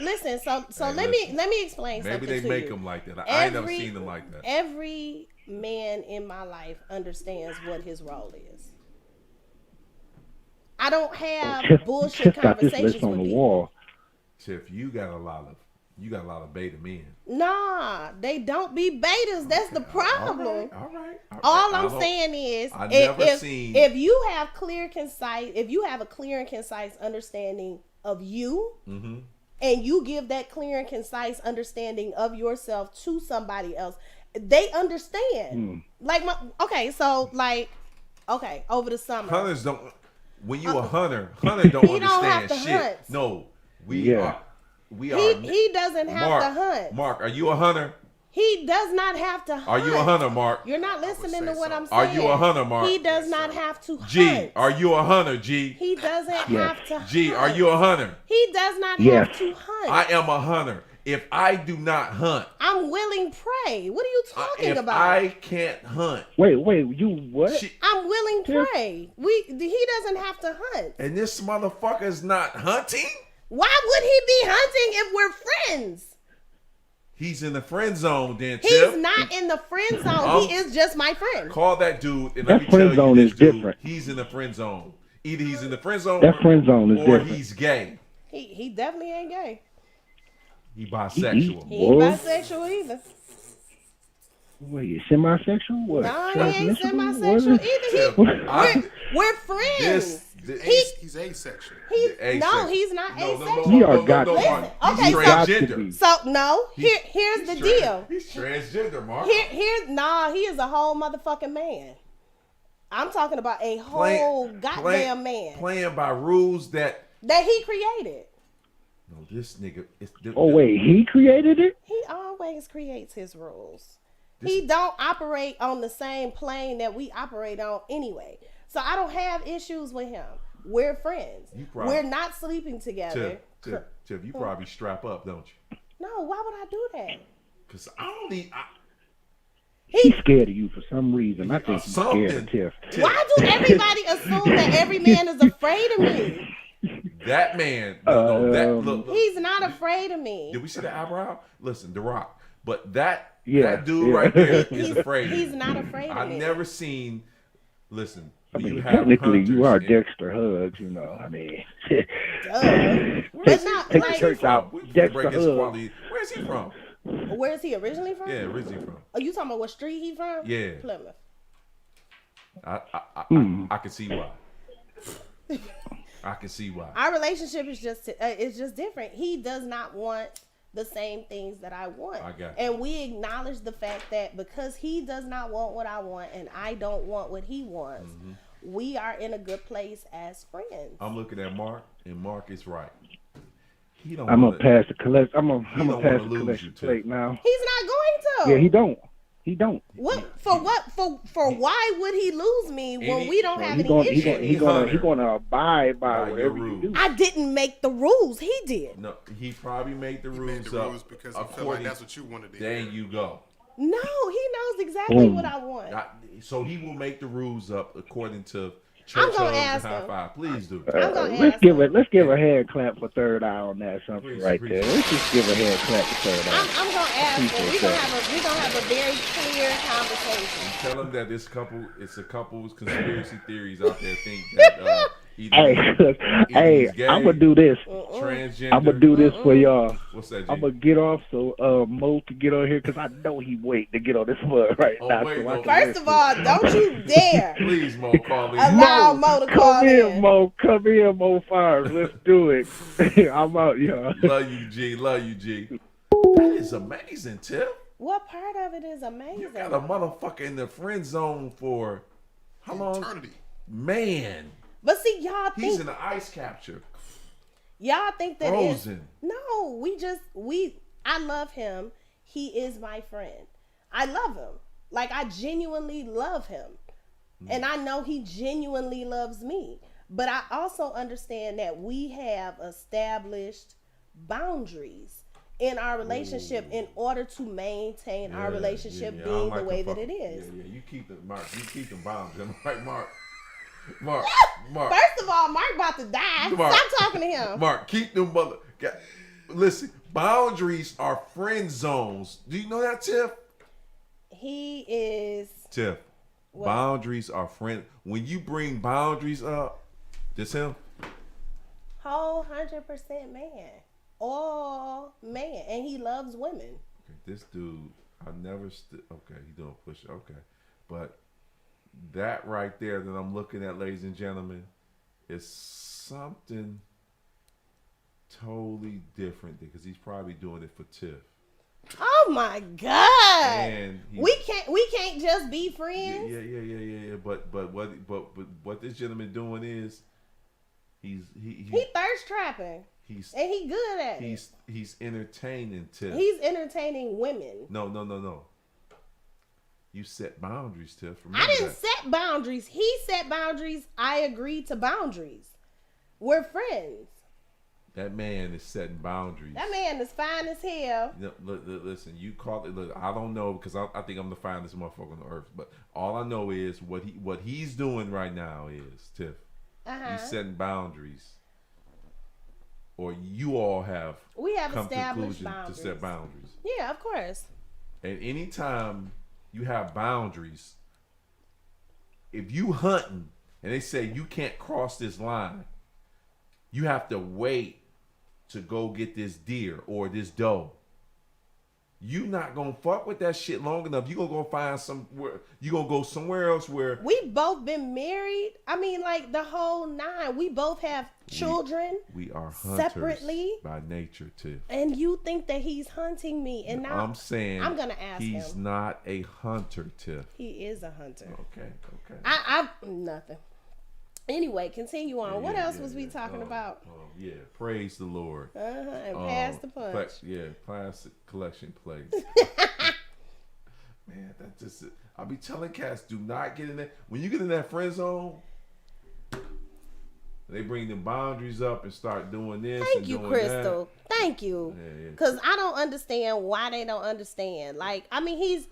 listen. So let me explain something Maybe they to make you. him like that. I ain't never seen him like that. Every man in my life understands what his role is. I don't have Tiff, bullshit Tiff got this conversations list on with the people. wall. Tiff, you got a lot of beta men. Nah, they don't be betas. That's the problem. All right. All I'm saying is, I never seen. if you have a clear and concise understanding of you, Mm-hmm. and you give that clear and concise understanding of yourself to somebody else, they understand. Like over the summer, Hunters don't. When you a hunter don't He don't understand have to shit. hunt. No, we Yeah. are. he doesn't have to hunt. Mark, are you a hunter? He does not have to hunt. Are you a hunter, Mark? You're not listening to say what so. I'm saying. Are you a hunter, Mark? He does not have to G, hunt. are you a hunter, G? He doesn't Yes. have to hunt. G, are you a hunter? He does not Yes. have to hunt. I am a hunter. If I do not hunt, I'm willing prey. What are you talking if about? I can't hunt, Wait, you what? I'm willing Yeah. prey. He doesn't have to hunt. and this motherfucker is not hunting, Why would he be hunting if we're friends? he's in the friend zone. Then He's Tip, not in the friend zone. He is just my friend. call that dude and That let me friend tell zone you is this dude, different. he's in the friend zone. Either he's in the friend zone, That friend zone is or different. he's gay. He definitely ain't gay. He bisexual. He ain't Boy. bisexual either. Wait, you semi-sexual? What? No, he ain't Transmissional? semi-sexual What? either. We're friends. He's asexual. No, he's not asexual. We are got no, to Mark. be. He's Okay, so- transgender. So no, here's the deal. He's transgender, Mark. He is a whole motherfucking man. I'm talking about a whole goddamn man Playing by rules that. that he created. No, this nigga. Oh wait, he created it? He always creates his rules. He don't operate on the same plane that we operate on anyway. So I don't have issues with him. We're friends. We're not sleeping together. Tiff, you probably strap up, don't you? No, why would I do that? Because I don't need. He's scared of you for some reason. I think he's Something. scared of Tiff. Why do everybody assume that every man is afraid of me? That man. Look. He's not afraid of me. Did we see the eyebrow? Listen, The Rock. But that Yeah, dude yeah. right there is afraid. He's not afraid of I've me. never seen. Listen, I you mean, have technically, you are hunters and- Dexter Huggs, you know. I mean, But not take the like, church out. We can Dexter break his Huggs. quality. Where's he from? where is he originally from? Yeah, where's he from? Are you talking about what street he from? Yeah. Plymouth. I can see why. I can see why. Our relationship is just different. He does not want the same things that I want. I got you. And we acknowledge the fact that because he does not want what I want and I don't want what he wants, we are in a good place as friends. I'm looking at Mark, and Mark is right. He don't. I'm gonna wanna- pass the collect. I'm gonna don't pass wanna the lose collection you, Tiff. plate now. He's not going to. Yeah, he don't. He don't. What for why would he lose me when we don't have He any gonna issues? he gonna abide by By your whatever you rules. do. I didn't make the rules. He did. No, he probably made the He rules made the up rules because he felt like according. that's what you wanted to There hear. you go. No, he knows exactly Boom. what I want. So he will make the rules up according to I'm church gonna hugs ask and high him. five. Please do. I'm gonna Let's ask give him. let's give a hand clap for Third Eye on that something Please, right please. there. Let's just give a hand clap for Third Eye. I'm gonna ask him. Appreciate We're that. gonna have a very clear conversation. Tell him that it's a couple's conspiracy theories out there think that Hey, hey, he's gay, I'm gonna do this. transgender. I'm gonna do this for y'all. What's that? G? I'm gonna get off so Mo can get on here because I know he wait to get on this mud right Oh, now. wait, so I no. can First of all, don't you dare Please, Mo, call in. allow Mo to call come in. in, Mo. Come in, Mo Fires. Let's do it. I'm out, y'all. Love you, G. Love you, G. That is amazing, Tip. What part of it is You amazing? got a motherfucker in the friend zone for how long? Eternity. Man, But see, y'all he's think in the ice capture. that it's Frozen. no. I love him. He is my friend. I love him. Like I genuinely love him, and I know he genuinely loves me. But I also understand that we have established boundaries in our relationship in order to maintain our relationship I being don't the like way the that it fuck- is. Yeah, you keep the Mark. You keep the boundaries. Am I right, Mark? Mark. First of all, Mark about to die. Mark. Stop talking to him. Mark, keep them mother. Listen, boundaries are friend zones. Do you know that, Tiff? He is. Tiff, What? boundaries are friend. When you bring boundaries up, Just him? Whole 100% man. All man. And he loves women. Okay, this dude, I never okay, he doing push. Okay. But that right there that I'm looking at, ladies and gentlemen, is something totally different because he's probably doing it for Tiff. Oh my God! And we can't just be friends. Yeah. But what this gentleman doing is he thirst trapping. And he good at it. He's entertaining Tiff. He's entertaining women. No. You set boundaries, Tiff. Remember I didn't set boundaries. He set boundaries. I agreed to boundaries. We're friends. That man is setting boundaries. That man is fine as hell. Listen, you call it. Look, I don't know because I think I'm the finest motherfucker on the earth. But all I know is what he's doing right now is Tiff. He's setting boundaries. Or you all have come to established conclusion to set boundaries. Yeah, of course. And anytime you have boundaries, if you hunting and they say you can't cross this line, you have to wait to go get this deer or this doe. You not gonna fuck with that shit long enough. You gonna go find somewhere. You gonna go somewhere else where we both been married. I mean, like the whole nine. We both have children. We are hunters separately by nature, too. And you think that he's hunting me? And now I'm saying I'm gonna ask him. He's not a hunter, Tiff. He is a hunter. Okay. I nothing. Anyway, continue on. What else was we talking about? Yeah, praise the Lord. And pass the punch. Plastic collection plays. Man, that just I'll be telling cats, do not get in there. When you get in that friend zone, they bring them boundaries up and start doing this. Thank you, Crystal. That. Thank you. Because I don't understand why they don't understand. Like, I mean, he's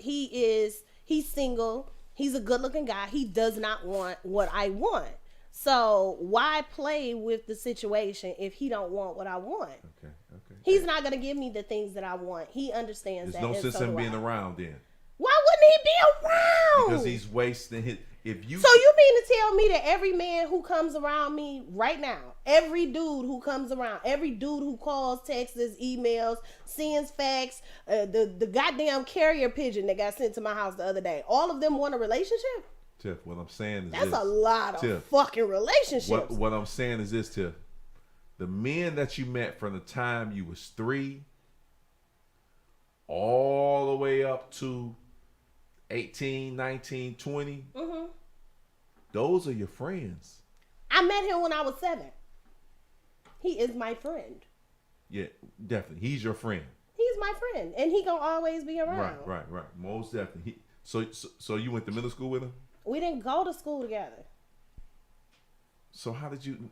single. He's a good looking guy. He does not want what I want. So why play with the situation if he don't want what I want? Okay. He's not gonna give me the things that I want. He understands that. There's no sense in being around then. Why wouldn't he be around? Because he's wasting his. So you mean to tell me that every man who comes around me right now, every dude who comes around, every dude who calls, texts, emails, sends fax, the goddamn carrier pigeon that got sent to my house the other day, all of them want a relationship? Tiff, what I'm saying is that's a lot of fucking relationships. What I'm saying is this, Tiff. The men that you met from the time you was 3 all the way up to 18, 19, 20, those are your friends. I met him when I was 7. He is my friend. Yeah, definitely. He's your friend. He's my friend. And he gonna always be around. Right. Most definitely. So you went to middle school with him? We didn't go to school together. So how did you?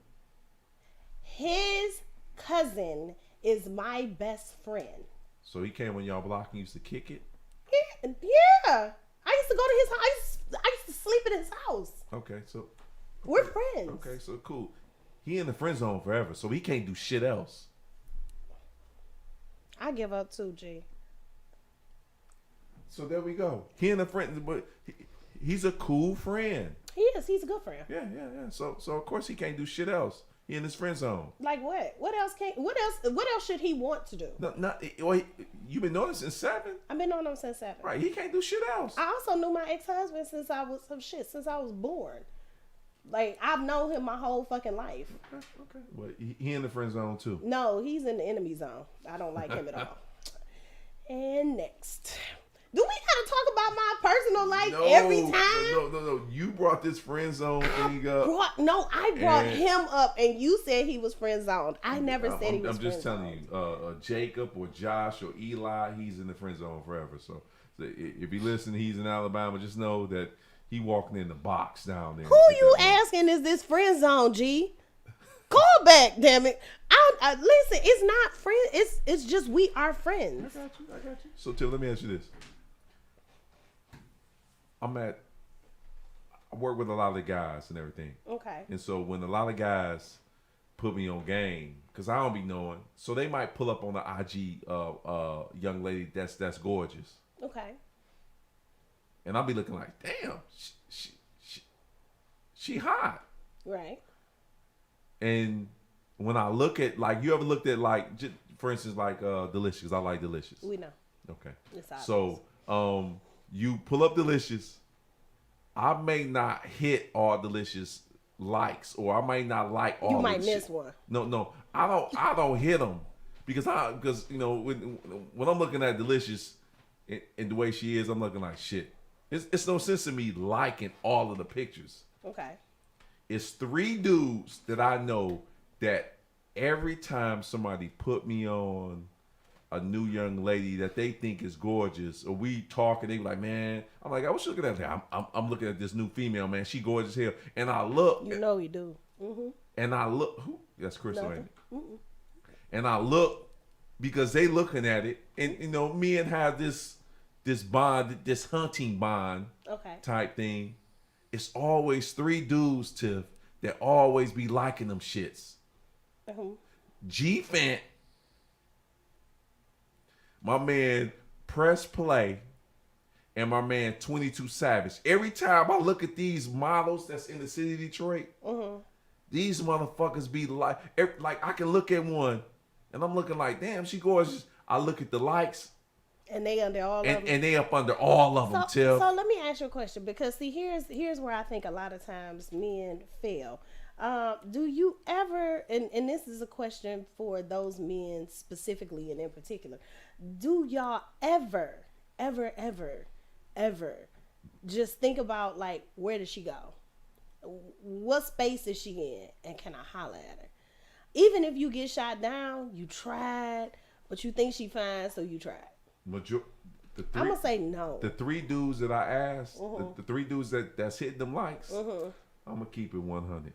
His cousin is my best friend. So he came on y'all block and used to kick it? Yeah. I used to go to his house. I used to sleep at his house. Okay, so. We're friends. Okay, so cool. He in the friend zone forever, so he can't do shit else. I give up too, G. So there we go. He in the friend, but he's a cool friend. He is. He's a good friend. Yeah. So of course he can't do shit else. He in his friend zone. Like what? What else should he want to do? You've been knowing him since 7? I've been knowing him since 7. Right. He can't do shit else. I also knew my ex-husband since I was born. Like, I've known him my whole fucking life. Okay. Well, he in the friend zone too. No, he's in the enemy zone. I don't like him at all. And next. Do we gotta talk about my personal life every time? No. You brought this friend zone thing up. I brought him up, and you said he was friend zoned. I never said he was. I'm just telling you, Jacob or Josh or Eli, he's in the friend zone forever. So if you listen, he's in Alabama. Just know that he walking in the box down there. Who you asking is this friend zone, G? Call back, damn it. Listen, it's not friend. It's just we are friends. I got you. So Tim, let me ask you this. I work with a lot of the guys and everything. Okay. And so when a lot of guys put me on game, because I don't be knowing, so they might pull up on the IG young lady that's gorgeous. Okay. And I'll be looking like, damn, she hot. Right. And when I look at, like, you ever looked at, like, just, for instance, like Delicious, 'cause I like Delicious. We know. Okay. It's obvious. So you pull up Delicious. I may not hit all Delicious likes, or I might not like all. You of might the miss shit. one. No, I don't hit them because you know when I'm looking at Delicious and the way she is, I'm looking like shit. It's no sense in me liking all of the pictures. Okay. It's 3 dudes that I know that every time somebody put me on a new young lady that they think is gorgeous, or we talk and they be like, man, I'm like, I was looking at her. I'm looking at this new female, man. She gorgeous here, and I look. You know you do. And I look. Who? That's Crystal, ain't it? And I look because they looking at it, and you know, me and have this bond, this hunting bond, Okay. type thing. It's always 3 dudes, Tiff, that always be liking them shits. G Fant, my man Press Play, and my man 22 Savage. Every time I look at these models that's in the city of Detroit, these motherfuckers be like I can look at one, and I'm looking like, damn, she gorgeous. I look at the likes, And they under all of them. and they up under all of them, Tiff. So let me ask you a question, because see, here's where I think a lot of times men fail. Do you ever, and this is a question for those men specifically and in particular, do y'all ever just think about, like, where does she go? What space is she in? And can I holler at her? Even if you get shot down, you tried, but you think she fine, so you tried. I'm gonna say no. The 3 dudes that I asked, the 3 dudes that's hitting them likes, I'm gonna keep it 100.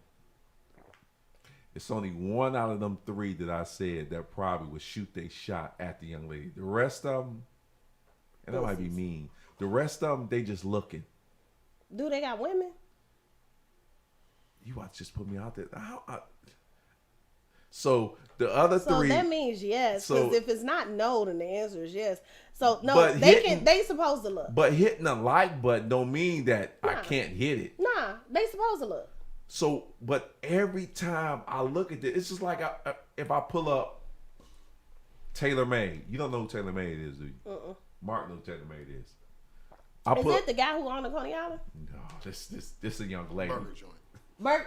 It's only 1 out of them 3 that I said that probably would shoot they shot at the young lady. The rest of them, and that might be mean. The rest of them, they just looking. Do they got women? You watch, just put me out there. So the other 3. So that means yes. Because So- if it's not no, then the answer is yes. So no, But they supposed to look. But hitting a like button don't mean that I Nah. can't hit it. Nah, they supposed to look. So, but every time I look at this, it's just like if I pull up Taylor Made. You don't know who Taylor Made is, do you? Mark knows who Taylor Made is. Is it the guy who owned the Coney Island? No, this a young lady. Burger joint.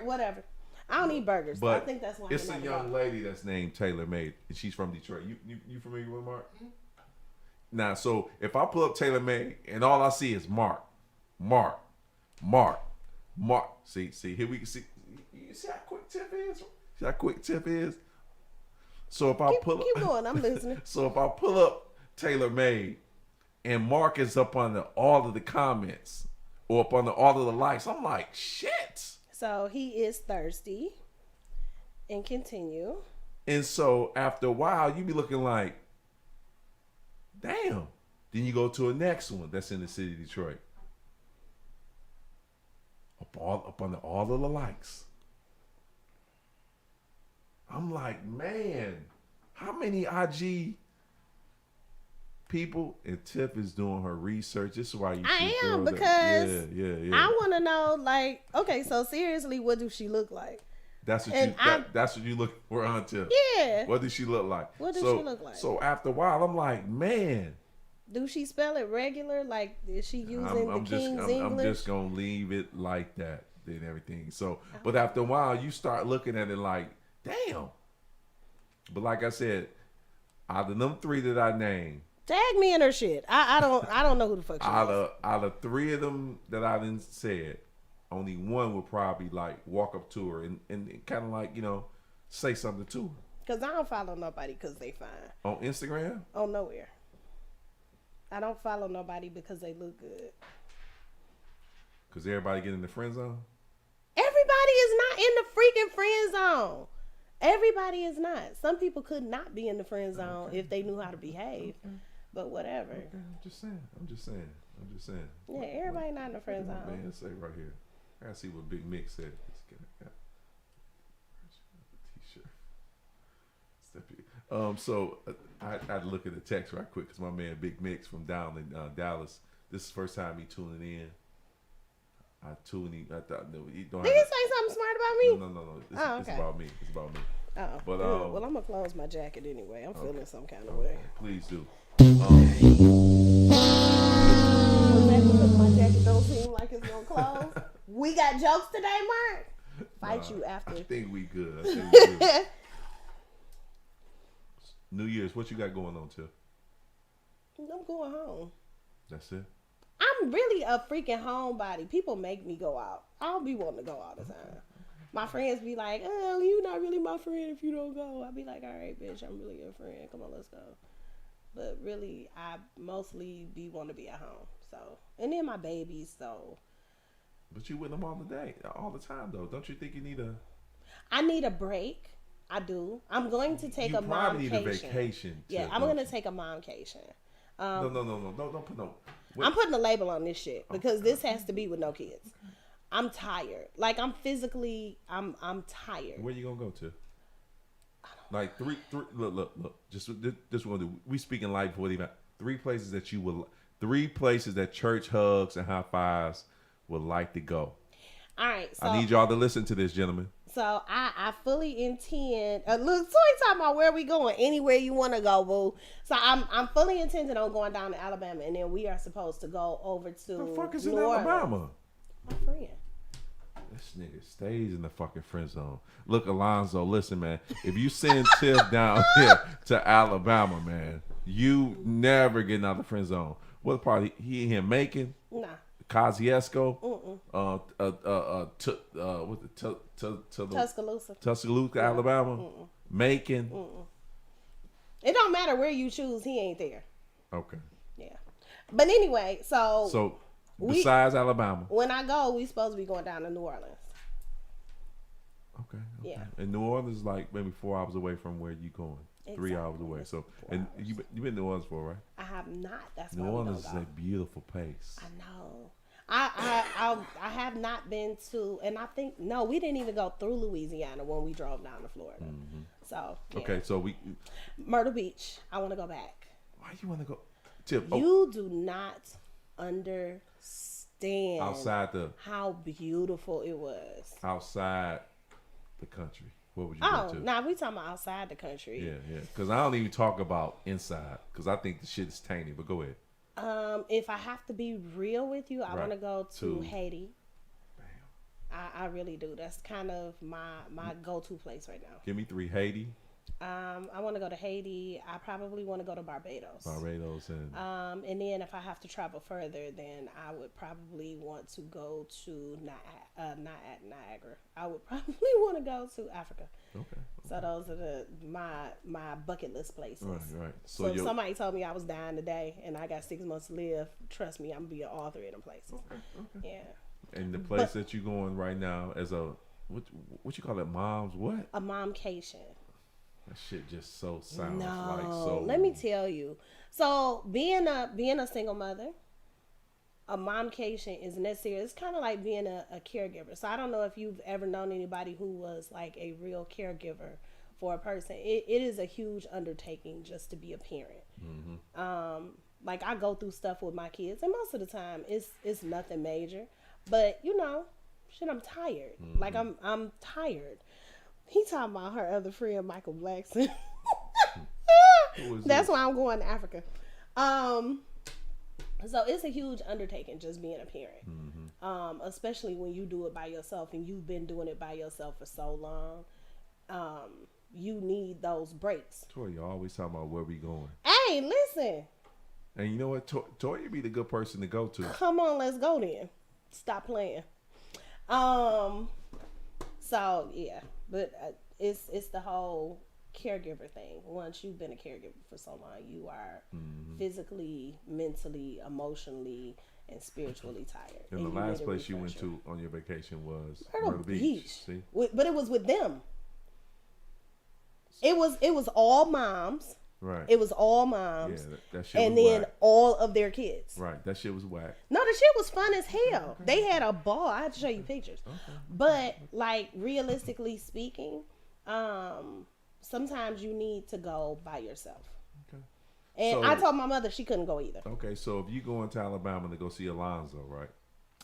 Whatever. I don't eat burgers. But I think that's why it's I'm a not young about lady that's named Taylor Made, and she's from Detroit. You familiar with Mark? Now, so if I pull up Taylor Made and all I see is Mark. See, here we can see. You see how quick Tiff is? See how quick Tiff is? So if I pull up, Keep going. I'm listening. so if I pull up Taylor Made and Mark is up under all of the comments or up under all of the likes, I'm like, shit. So he is thirsty. And continue. And so after a while, you be looking like, damn. Then you go to a next one that's in the city of Detroit. Up under all of the likes. I'm like, man, how many IG people? And Tiff is doing her research. This is why you I see am, girls because yeah. I want to know, like, okay, so seriously, what does she look like? That's what and that's what you look for on Tiff. Yeah. What does she look like? What does she look like? So after a while, I'm like, man. Do she spell it regular? Like, is she using the King's English? I'm just gonna leave it like that and everything. So, but after a while, you start looking at it like, damn. But like I said, out of them 3 that I named, Tag me in her shit. I don't know who the fuck she is. out of 3 of them that I didn't said, only one would probably like walk up to her and kind of like, you know, say something to her. Because I don't follow nobody because they fine. On Instagram? Oh, nowhere. I don't follow nobody because they look good. Because everybody get in the friend zone? Everybody is not in the freaking friend zone. Everybody is not. Some people could not be in the friend zone if they knew how to behave. But whatever. Okay, I'm just saying. Yeah, everybody not in the friend What zone. man say right here? I gotta see what Big Mick said. Let's get it. T-shirt. So I had to look at the text right quick because my man Big Mix from down in Dallas. This is the first time he tuning in. I opportunity. I thought no, you don't Did have he say something smart about me? No. It's, Oh, it's okay. about me. It's about me. Oh, But, well, I'm gonna close my jacket anyway. I'm feeling some kind of way. Please do. Was that because my jacket don't seem like it's gonna close? We got jokes today, Mark. Fight you after. I think we good. New Year's, what you got going on, Tiff? I'm going home. That's it. I'm really a freaking homebody. People make me go out. I don't be wanting to go all the time. My friends be like, "Oh, you not really my friend if you don't go." I be like, "All right, bitch, I'm really your friend. Come on, let's go." But really, I mostly want to be at home. So, and then my babies. So, But you with them all the time though. Don't you think you need a? I need a break. I do. I'm going to take You a probably need a momcation. vacation. Yeah, Tiff, I'm don't going to you? take a momcation. No, don't put no. I'm putting a label on this shit because this has to be with no kids. I'm tired. Like I'm physically, I'm tired. Where you gonna go to? Like three. Look. Just this we're gonna do. We speaking life before even 3 places that you will. 3 places that church hugs and high fives would like to go. All right. So I need y'all to listen to this, gentlemen. So I fully intend. Look, so he talking about where we going. Anywhere you want to go, boo. So I'm fully intending on going down to Alabama, and then we are supposed to go over to The fuck is New in Orleans. Alabama? My friend. This nigga stays in the fucking friend zone. Look, Alonzo, listen, man. If you send Tiff down here to Alabama, man, you never getting out of the friend zone. What part? He in here making? Nah. Kosciuszko? Tuscaloosa. Tuscaloosa, Alabama? Macon? It don't matter where you choose. He ain't there. Okay. Yeah. But anyway, So, besides Alabama? when I go, we supposed to be going down to New Orleans. Okay. Yeah. And New Orleans is like maybe 4 hours away from where you going. 3 Exactly. hours away. So, 4 and hours. you been to New Orleans before, right? I have not. That's New why Orleans we is don't a go. beautiful place. I know. I have not been to, and I think no, we didn't even go through Louisiana when we drove down to Florida. So yeah. Okay, so we. Myrtle Beach. I want to go back. Why you want to go? Tip. You do not understand Outside how beautiful it was. outside the country. What would you Oh, go to? now we talking about outside the country. Yeah. Because I don't even talk about inside. Because I think the shit is tainted. But go ahead. If I have to be real with you, I Right. want to go to To- Haiti. I really do. That's kind of my go-to place right now. Give me 3. Haiti, I want to go to Haiti. I probably want to go to Barbados. Barbados, and And then if I have to travel further, then I would probably want to go to Niagara. I would probably want to go to Africa. okay. So those are my bucket list places. Right. So if somebody told me I was dying today and I got 6 months to live, trust me, I'm gonna be an author in them places. Okay. Yeah. And the place that you going right now as a what you call it, mom's what? A momcation. That shit just so sounds No, like so. let me tell you. So being a single mother, a momcation is necessary. It's kind of like being a caregiver. So I don't know if you've ever known anybody who was like a real caregiver for a person. It is a huge undertaking just to be a parent. Like I go through stuff with my kids, and most of the time it's nothing major. But you know, shit, I'm tired. Like I'm tired. He talking about her other friend, Michael Blackson. Who is That's this? why I'm going to Africa. So it's a huge undertaking just being a parent, especially when you do it by yourself and you've been doing it by yourself for so long. You need those breaks. Toya always talking about where we going. Hey, listen, And you know what? Toya be the good person to go to. come on, let's go then. Stop playing. So yeah, but it's the whole caregiver thing. Once you've been a caregiver for so long, you are physically, mentally, emotionally, and spiritually tired. And the you last need a place you went refresher. to on your vacation was Myrtle Beach. See? But it was with them. It was all moms. Right. It was all Yeah, moms. that shit And was then whack. all of their kids. Right. That shit was whack. No, the shit was fun as hell. They had a ball. I have to show you pictures. But like realistically speaking, sometimes you need to go by yourself. Okay. And So- I told my mother she couldn't go either. Okay, so if you going to Alabama to go see Alonzo, right?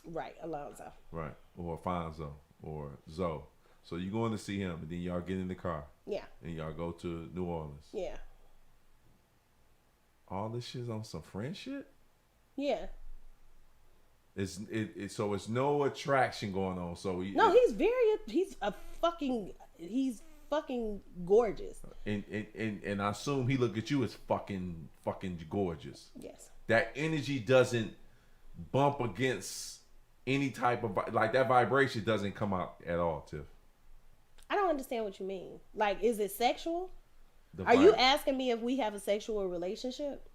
Right, Alonzo. Right, or Fonzo, or Zoe. So you going to see him, and then y'all get in the car. Yeah. And y'all go to New Orleans. Yeah. All this shit's on some friend shit? Yeah. So it's no attraction going on. So he's fucking gorgeous. And I assume he look at you as fucking gorgeous. Yes. That energy doesn't bump against any type of like that vibration doesn't come out at all, Tiff. I don't understand what you mean. Like, is it sexual? Are you asking me if we have a sexual relationship?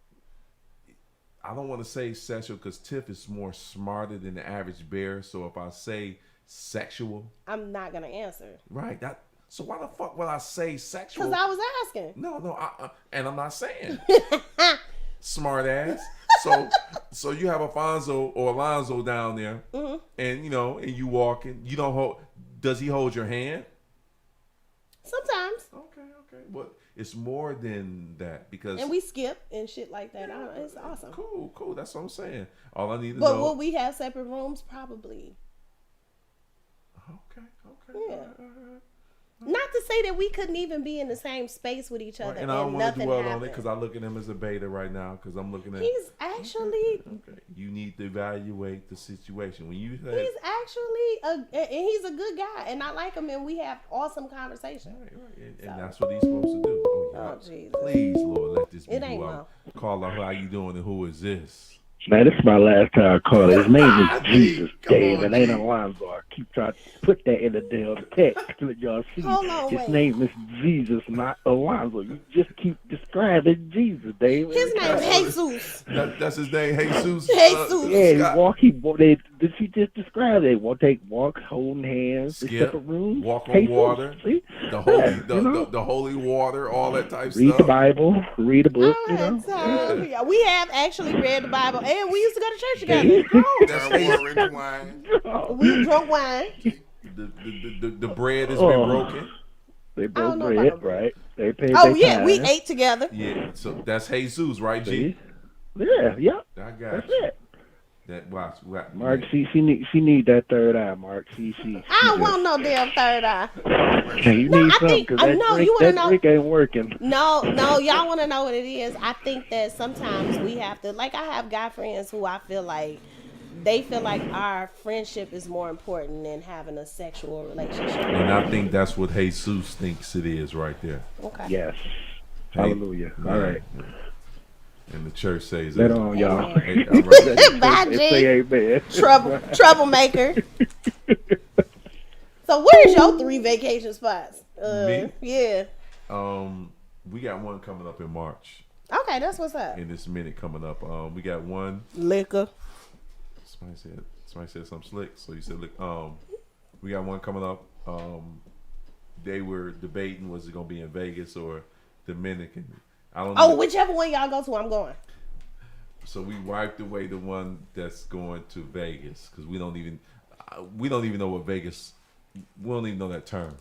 I don't want to say sexual because Tiff is more smarter than the average bear. So if I say sexual, I'm not gonna answer. Right. So why the fuck would I say sexual? Because I was asking. No, and I'm not saying smart ass. So you have Alfonso or Alonzo down there, and and you walking. You don't hold. Does he hold your hand? Sometimes. Okay. But it's more than that because. And we skip and shit like that. It's awesome. Cool. That's what I'm saying. All I need to know. But will we have separate rooms? Probably. Okay. Yeah. Not to say that we couldn't even be in the same space with each other, right. And I don't want to nothing dwell happened. on it because I look at him as a beta right now because I'm looking at. He's actually. Okay. You need to evaluate the situation when you. He's actually he's a good guy, and I like him, and we have awesome conversation. Right. And that's what he's supposed to do. Oh Jesus! Please, Lord, let this be It ain't who I call her. How you doing? And who is this? Man, this is my last time I call it. His name is Jesus, Dave. It ain't Alonzo. I keep trying to put that in the damn text to let y'all see. His name is Jesus, not Alonzo. You just keep describing Jesus, Dave. His name is Jesus. That's his name, Jesus. Yeah, did she just describe it? Walk, holding hands, skip, room, walk on water, see? the holy water, all that type read stuff. The Bible, read a book. Yeah, we have actually read the Bible, and we used to go to church together. We drunk wine. The bread has been broken. They broke bread, right? They paid. We ate together. Yeah, so that's Jesus, right, G? Yeah. I got that's you. it. That watch, Mark, she need that third eye, Mark. I don't want no damn third eye. You need something because that drink ain't working. No, y'all want to know what it is. I think that sometimes we have to, like, I have guy friends who I feel like they feel like our friendship is more important than having a sexual relationship. And I think that's what Jesus thinks it is right there. Okay. Yes. Hallelujah. All right. And the church says that on y'all. Bye, G. Say amen. Troublemaker. So where's your 3 vacation spots? Me? Yeah. We got one coming up in March. Okay, that's what's up. In this minute coming up. We got one. Liquor. Somebody said something slick. So you said, look, we got one coming up. They were debating was it gonna be in Vegas or Dominican. I don't know. Whichever one y'all go to, I'm going. So we wiped away the one that's going to Vegas because we don't even know what Vegas. We don't even know that term.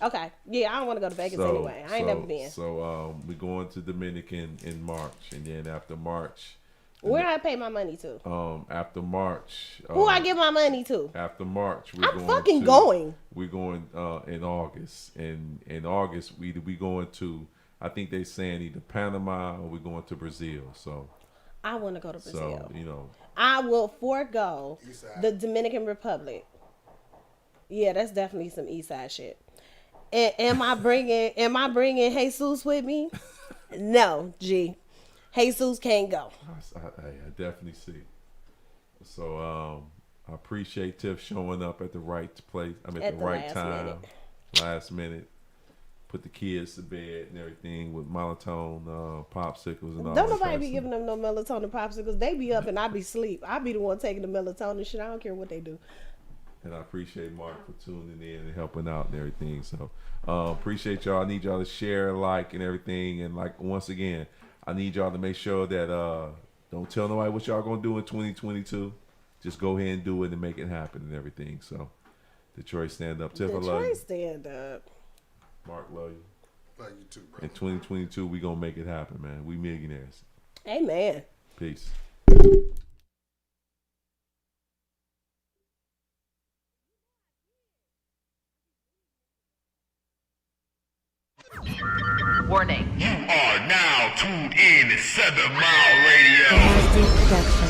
Okay. Yeah, I don't want to go to Vegas anyway. I ain't never been. So we're going to Dominican in March, and then after March. Where I pay my money to? After March. Who I give my money to? After March, I'm fucking going. We're going in August, and in August we going to. I think they're saying either Panama or we're going to Brazil. So I want to go to Brazil. So I will forego the Dominican Republic. Yeah, that's definitely some East Side shit. And am I bringing Jesus with me? No, G. Jesus can't go. I definitely see. So I appreciate Tiff showing up at the right place. At the right time. Last minute. Put the kids to bed and everything with melatonin, popsicles and all that. Don't nobody be giving them no melatonin popsicles. They be up and I be asleep. I be the one taking the melatonin shit. I don't care what they do. And I appreciate Mark for tuning in and helping out and everything. So appreciate y'all. I need y'all to share, like, and everything. And like once again, I need y'all to make sure that don't tell nobody what y'all gonna do in 2022. Just go ahead and do it and make it happen and everything. So Detroit stand up. Tiff, I love you. Detroit stand up. Mark, love you. Love you too, bro. In 2022, we gonna make it happen, man. We millionaires. Amen. Peace. Warning. You are now tuned in to 7 Mile Radio. Production.